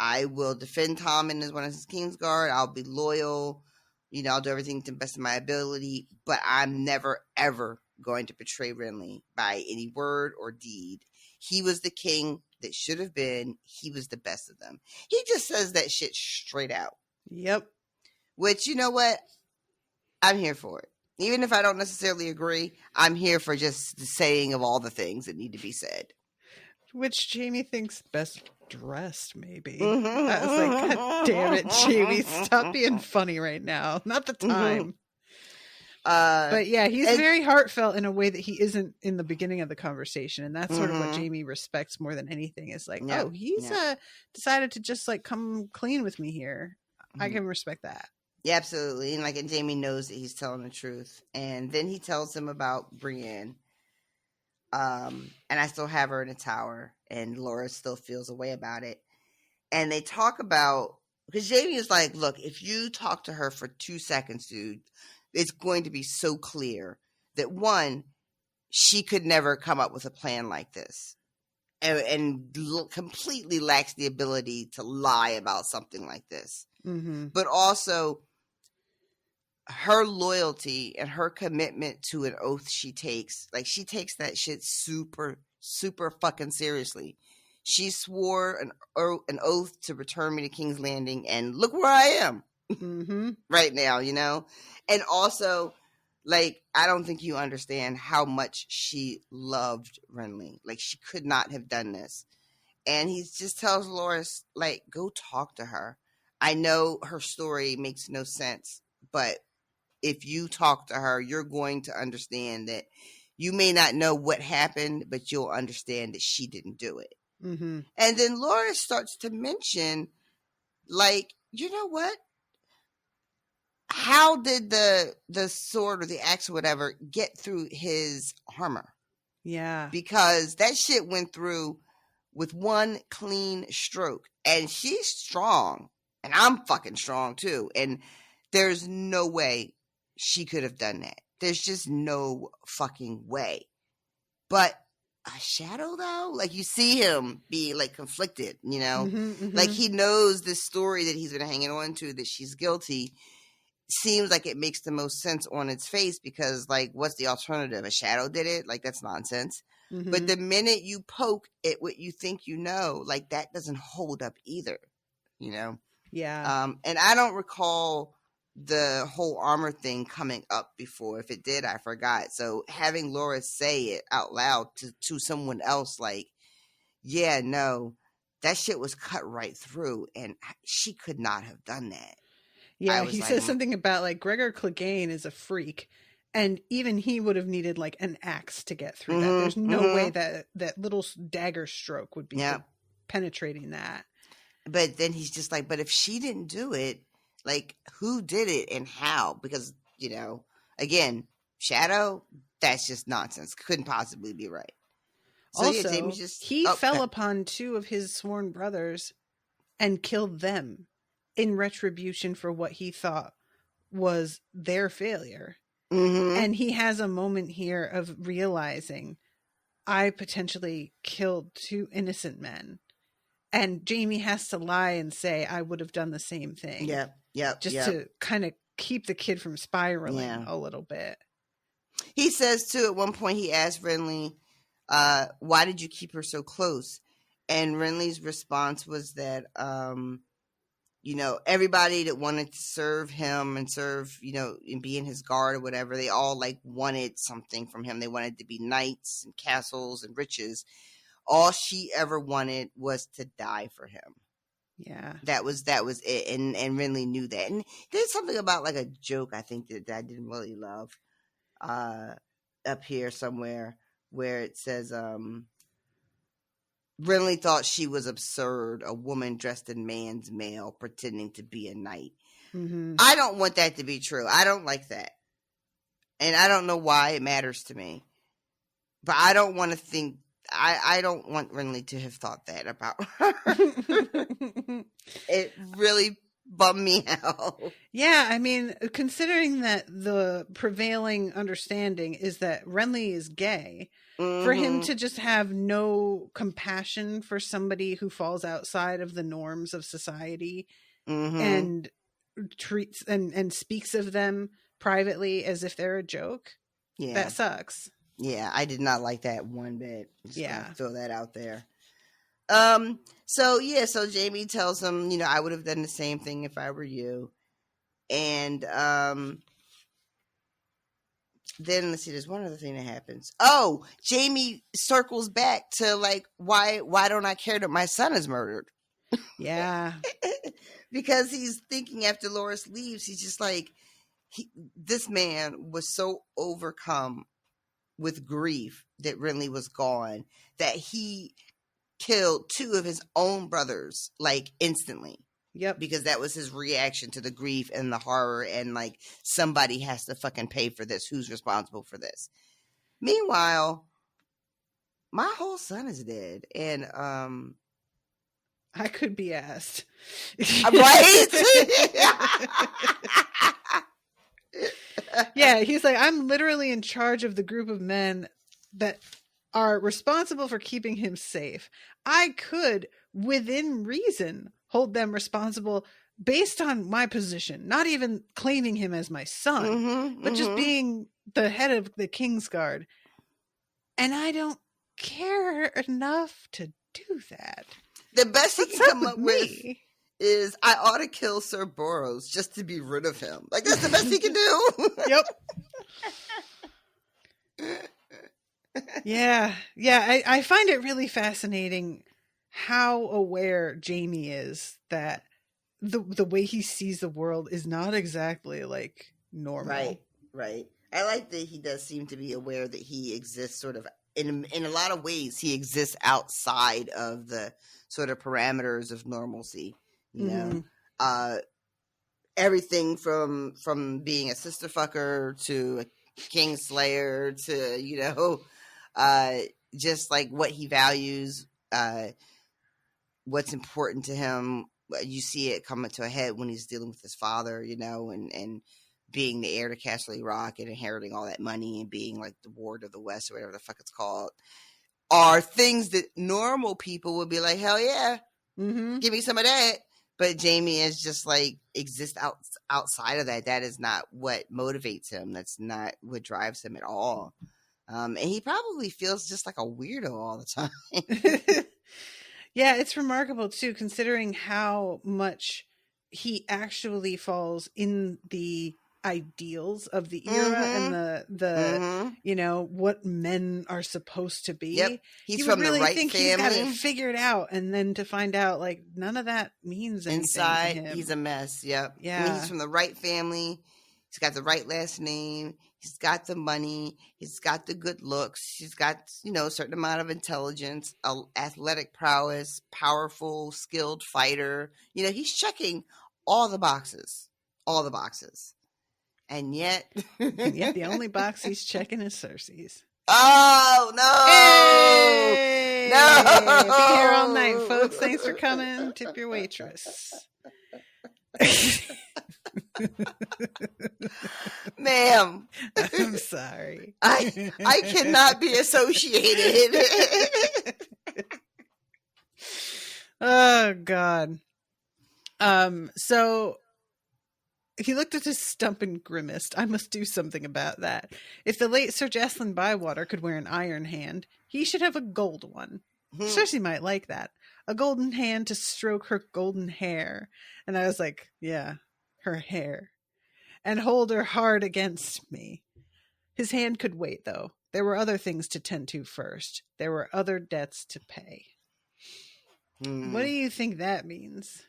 I will defend Tommen as one of his Kingsguard. I'll be loyal. You know, I'll do everything to the best of my ability, but I'm never, ever going to betray Renly by any word or deed. He was the king that should have been. He was the best of them. He just says that shit straight out. Yep. Which, you know what? I'm here for it. Even if I don't necessarily agree, I'm here for just the saying of all the things that need to be said. Which Jaime thinks best dressed, maybe. I was like, God damn it, Jaime, stop being funny right now. Not the time. But yeah, he's very heartfelt in a way that he isn't in the beginning of the conversation. And that's sort of what Jaime respects more than anything is like, oh, he's decided to just like come clean with me here. I can respect that. Yeah, absolutely. And Jaime knows that he's telling the truth. And then he tells him about Brienne. And I still have her in a tower, and Laura still feels a way about it. And they talk about, because Jaime is like, look, if you talk to her for 2 seconds, dude, it's going to be so clear that one, she could never come up with a plan like this, and completely lacks the ability to lie about something like this. But also, her loyalty and her commitment to an oath she takes, like she takes that shit super, super fucking seriously. She swore an oath to return me to King's Landing, and look where I am right now, you know? And also, like, I don't think you understand how much she loved Renly. Like, she could not have done this. And he just tells Loras, like, go talk to her. I know her story makes no sense, but if you talk to her, you're going to understand that you may not know what happened, but you'll understand that she didn't do it. And then Laura starts to mention, like, you know what? How did the sword or the axe or whatever get through his armor? Yeah. Because that shit went through with one clean stroke. And she's strong. And I'm fucking strong too. And there's no way she could have done that. There's just no fucking way. But a shadow, though? Like, you see him be, like, conflicted, you know? Like, he knows this story that he's been hanging on to, that she's guilty. Seems like it makes the most sense on its face because, like, what's the alternative? A shadow did it? Like, that's nonsense. But the minute you poke at what you think you know, like, that doesn't hold up either, you know? Yeah. And I don't recall the whole armor thing coming up before. If it did, I forgot. So having Laura say it out loud to someone else, like, yeah, no, that shit was cut right through, and she could not have done that. Yeah, he says something about, like, Gregor Clegane is a freak, and even he would have needed, like, an axe to get through that. There's no way that little dagger stroke would be penetrating that. But then he's just like, but if she didn't do it, like, who did it and how? Because, you know, again, shadow, that's just nonsense. Couldn't possibly be right. So, also, yeah, he fell upon 2 of his sworn brothers and killed them in retribution for what he thought was their failure. And he has a moment here of realizing, I potentially killed 2 innocent men. And Jaime has to lie and say, I would have done the same thing. Just to kind of keep the kid from spiraling a little bit. He says, too, at one point he asked Renly, why did you keep her so close? And Renly's response was that, you know, everybody that wanted to serve him and serve, you know, and be in his guard or whatever, they all, like, wanted something from him. They wanted to be knights and castles and riches. All she ever wanted was to die for him. Yeah. That was it. And Renly knew that. And there's something about, like, a joke, I think, that I didn't really love up here somewhere where it says, Renly thought she was absurd, a woman dressed in man's mail pretending to be a knight. I don't want that to be true. I don't like that. And I don't know why it matters to me. But I don't want to think, I don't want Renly to have thought that about her. It really bummed me out. Yeah, I mean, considering that the prevailing understanding is that Renly is gay, for him to just have no compassion for somebody who falls outside of the norms of society and treats and speaks of them privately as if they're a joke, that sucks. Yeah, I did not like that one bit. Just Yeah. gonna throw that out there. So Jaime tells him, I would have done the same thing if I were you. And then let's see, there's one other thing that happens. Oh, Jaime circles back to like, why don't I care that my son is murdered? Yeah. Because he's thinking after Loras leaves, he's just like, this man was so overcome with grief that Renly was gone that he killed 2 of his own brothers like instantly. Yep. Because that was his reaction to the grief and the horror, and like, somebody has to fucking pay for this. Who's responsible for this? Meanwhile, my whole son is dead, and I could be asked. Right? Yeah, he's like, I'm literally in charge of the group of men that are responsible for keeping him safe. I could, within reason, hold them responsible based on my position, not even claiming him as my son, but just being the head of the Kingsguard. And I don't care enough to do that. The best he can come up with me? Is I ought to kill Sir Boros just to be rid of him. Like, that's the best he can do. Yep. Yeah. I find it really fascinating how aware Jaime is that the way he sees the world is not exactly like normal. Right. I like that he does seem to be aware that he exists sort of in a lot of ways. He exists outside of the sort of parameters of normalcy. You know, everything from being a sister fucker to a kingslayer to, just like what he values, what's important to him. You see it coming to a head when he's dealing with his father, and being the heir to Castle Rock and inheriting all that money and being like the ward of the West or whatever the fuck it's called, are things that normal people would be like, hell yeah, give me some of that. But Jaime is just like, exists outside of that. That is not what motivates him. That's not what drives him at all. And he probably feels just like a weirdo all the time. Yeah, it's remarkable too, considering how much he actually falls in the ideals of the era and the what men are supposed to be. Yep. He's you from really the right think family. He's got it figured out, and then to find out like none of that means anything Inside, to him. he's a mess. Yep. Yeah. I mean, he's from the right family. He's got the right last name. He's got the money. He's got the good looks. He's got, a certain amount of intelligence, athletic prowess, powerful, skilled fighter. He's checking all the boxes. All the boxes. And yet... the only box he's checking is Cersei's. Oh, no! Hey! No! Be here all night, folks. Thanks for coming. Tip your waitress. Ma'am, I'm sorry. I cannot be associated. Oh God. So he looked at his stump and grimaced. I must do something about that. If the late Sir Jacelyn Bywater could wear an iron hand, he should have a gold one. Cersei might like that. A golden hand to stroke her golden hair. And I was like, yeah, her hair. And hold her hard against me. His hand could wait, though. There were other things to tend to first. There were other debts to pay. What do you think that means?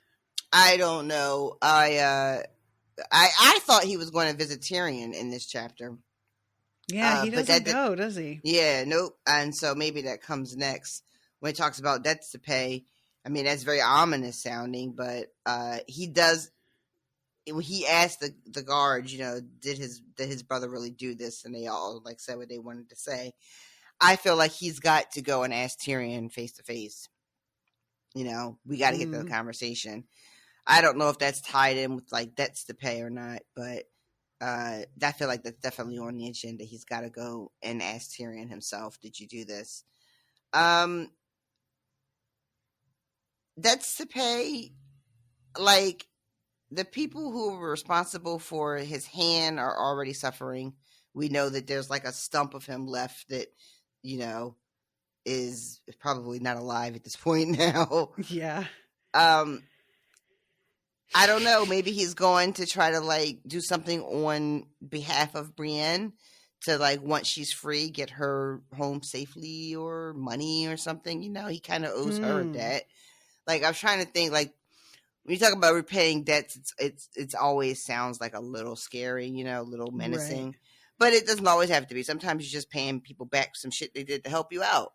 I don't know. I thought he was going to visit Tyrion in this chapter. Yeah, he doesn't go, does he? Yeah, nope. And so maybe that comes next when it talks about debts to pay. I mean, that's very ominous sounding, but he does. He asked the guards, did his brother really do this? And they all like said what they wanted to say. I feel like he's got to go and ask Tyrion face to face. We got to get to the conversation. I don't know if that's tied in with like debts to pay or not, but I feel like that's definitely on the agenda. He's got to go and ask Tyrion himself, did you do this? Debts to pay, like the people who were responsible for his hand are already suffering we know that there's like a stump of him left that, is probably not alive at this point now. Yeah. I don't know. Maybe he's going to try to like do something on behalf of Brienne to like, once she's free, get her home safely or money or something. He kind of owes her a debt. Like, I was trying to think, like, when you talk about repaying debts, it's always sounds like a little scary, a little menacing. Right. But it doesn't always have to be. Sometimes you're just paying people back some shit they did to help you out.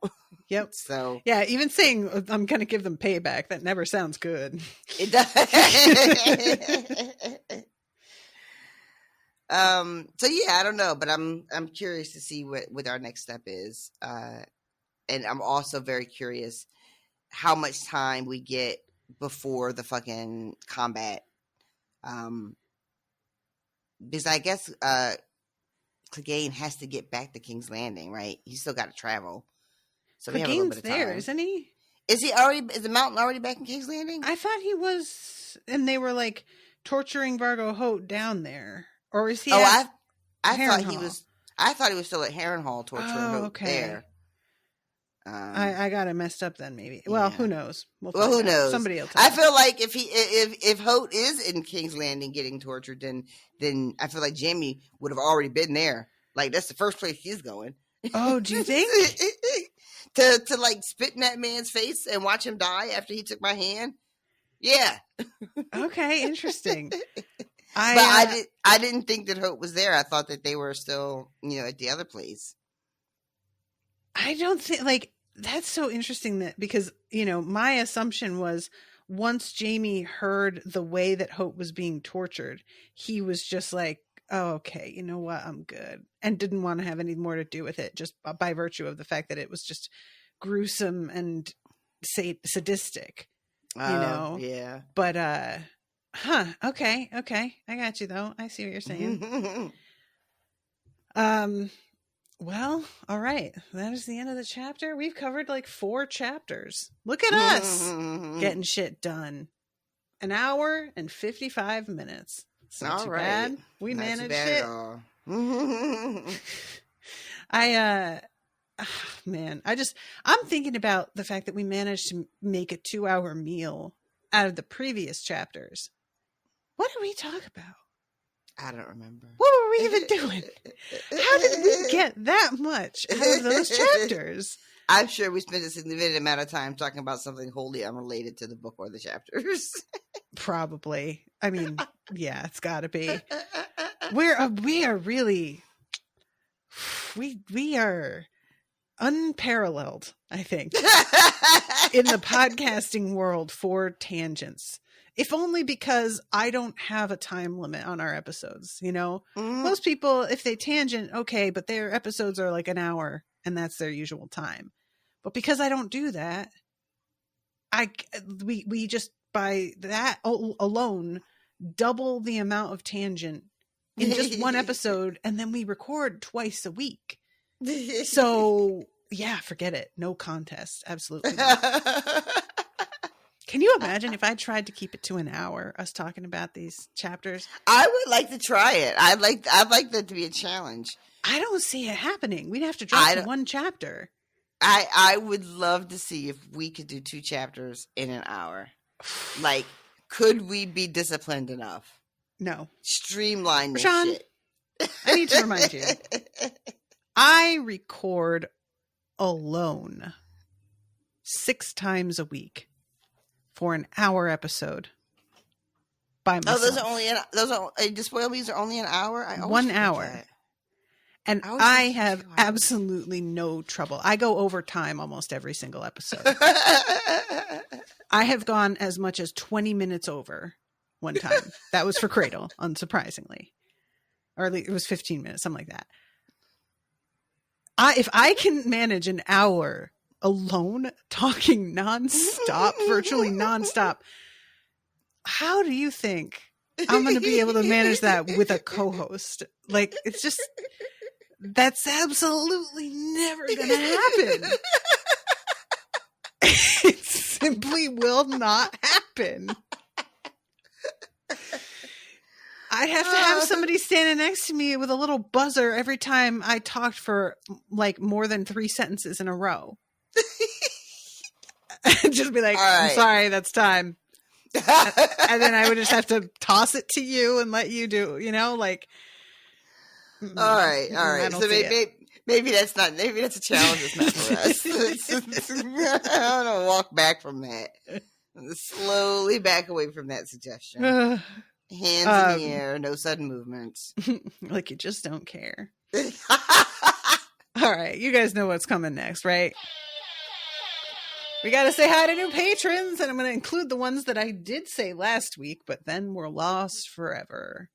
Yep. So yeah, even saying I'm going to give them payback, that never sounds good. It does. So yeah, I don't know, but I'm curious to see what our next step is. And I'm also very curious how much time we get before the fucking combat. Because I guess Clegane has to get back to King's Landing, right? He's still got to travel. So we have a little bit of time. There, isn't he? Is the Mountain already back in King's Landing? I thought he was, and they were like torturing Vargo Hoat down there. Or is he I thought he was still at Harrenhal torturing Hoat there. I got it messed up then, maybe. Well, who knows? Who knows? Somebody else. I feel like if Hoat is in King's Landing getting tortured, then I feel like Jaime would have already been there. Like, that's the first place he's going. Oh, do you think? to like spit in that man's face and watch him die after he took my hand? Yeah. Okay, interesting. I didn't think that Hoat was there. I thought that they were still, at the other place. I don't think, like, that's so interesting that, because, my assumption was once Jaime heard the way that Hoat was being tortured, he was just like, oh, okay, you know what? I'm good. And didn't want to have any more to do with it, just by virtue of the fact that it was just gruesome and sadistic, Yeah. But, okay. I got you though. I see what you're saying. Well, all right. That is the end of the chapter. We've covered like 4 chapters. Look at us getting shit done. 1 hour and 55 minutes. It's not too bad. We managed it. I'm thinking about the fact that we managed to make a 2-hour meal out of the previous chapters. What did we talk about? I don't remember. What were we even doing? How did we get that much out of those chapters? I'm sure we spent a significant amount of time talking about something wholly unrelated to the book or the chapters. Probably. I mean, yeah, it's got to be. We are really, we are unparalleled, I think, in the podcasting world for tangents. If only because I don't have a time limit on our episodes, Most people, if they tangent, okay, but their episodes are like 1 hour and that's their usual time. But because I don't do that, we just, by that alone, double the amount of tangent in just one episode, and then we record twice a week. So yeah, forget it. No contest. Absolutely not. Can you imagine if I tried to keep it to 1 hour, us talking about these chapters? I would like to try it. I'd like that to be a challenge. I don't see it happening. We'd have to drop to 1 chapter. I would love to see if we could do 2 chapters in 1 hour. Like, could we be disciplined enough? No. Streamline this Rashawn, shit. I need to remind you. I record alone 6 times a week for 1 hour episode by myself. Oh, those are Despoil Me's are only 1 hour? 1 hour. And I have absolutely no trouble. I go over time almost every single episode. I have gone as much as 20 minutes over one time. That was for Cradle, unsurprisingly. Or at least it was 15 minutes, something like that. If I can manage 1 hour alone, talking nonstop, virtually nonstop, how do you think I'm going to be able to manage that with a co-host? Like, it's just, that's absolutely never going to happen. It simply will not happen. I'd have to have somebody standing next to me with a little buzzer every time I talked for like more than 3 sentences in a row. Just be like, I'm sorry, that's time. And then I would just have to toss it to you and let you do, like. All right. So maybe that's not. Maybe that's a challenge. It's not for us. I'm gonna walk back from that. Slowly back away from that suggestion. Hands in the air, no sudden movements. Like you just don't care. All right, you guys know what's coming next, right? We got to say hi to new patrons, and I'm going to include the ones that I did say last week, but then we're lost forever.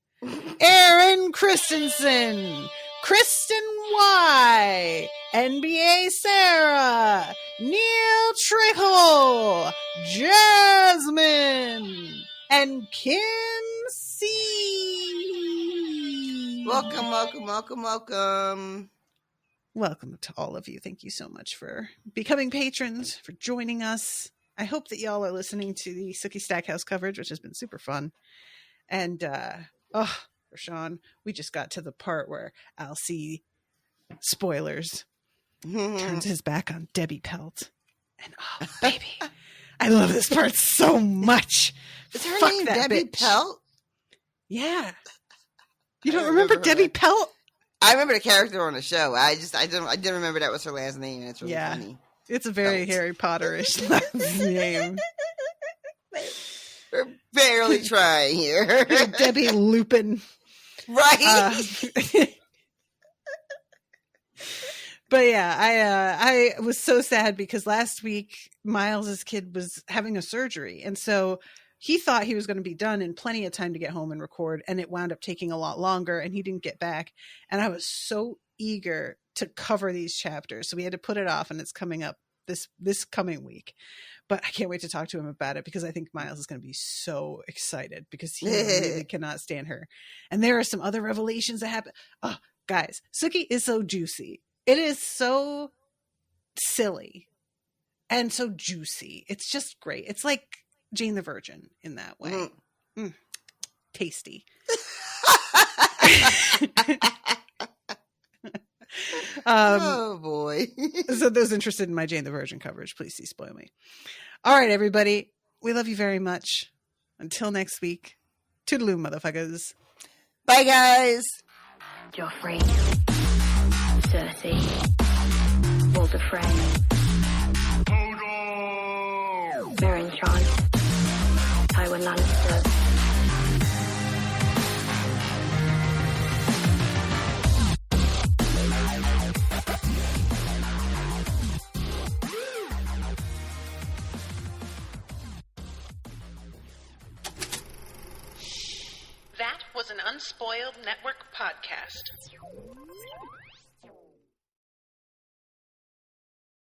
Aaron Christensen, Kristen Y, NBA Sarah, Neil Trickle, Jasmine, and Kim C. Welcome. Welcome to all of you. Thank you so much for becoming patrons, for joining us. I hope that y'all are listening to the Sookie Stackhouse coverage, which has been super fun. And, Rashawn, we just got to the part where Alcee, spoilers, turns his back on Debbie Pelt. And, oh, baby, I love this part so much. Is her name Debbie Pelt? Yeah. You don't remember Debbie Pelt? I remember the character on the show. I didn't remember that was her last name. And it's really funny. It's a very Harry Potter-ish last name. We're barely trying here. Debbie Lupin. Right. But yeah, I was so sad because last week Miles's kid was having a surgery. And so he thought he was going to be done in plenty of time to get home and record. And it wound up taking a lot longer and he didn't get back. And I was so eager to cover these chapters. So we had to put it off and it's coming up this coming week. But I can't wait to talk to him about it because I think Miles is going to be so excited because he really cannot stand her. And there are some other revelations that happen. Oh, guys, Sookie is so juicy. It is so silly and so juicy. It's just great. It's like Jane the Virgin in that way. Tasty. Oh boy. So those interested in my Jane the Virgin coverage, please see Spoil Me. All right, everybody. We love you very much. Until next week. Toodaloo, motherfuckers. Bye, guys. Joffrey, Cersei, Walder Frey, Meryn Trant, Tywin Lannister. That was an Unspoiled Network podcast.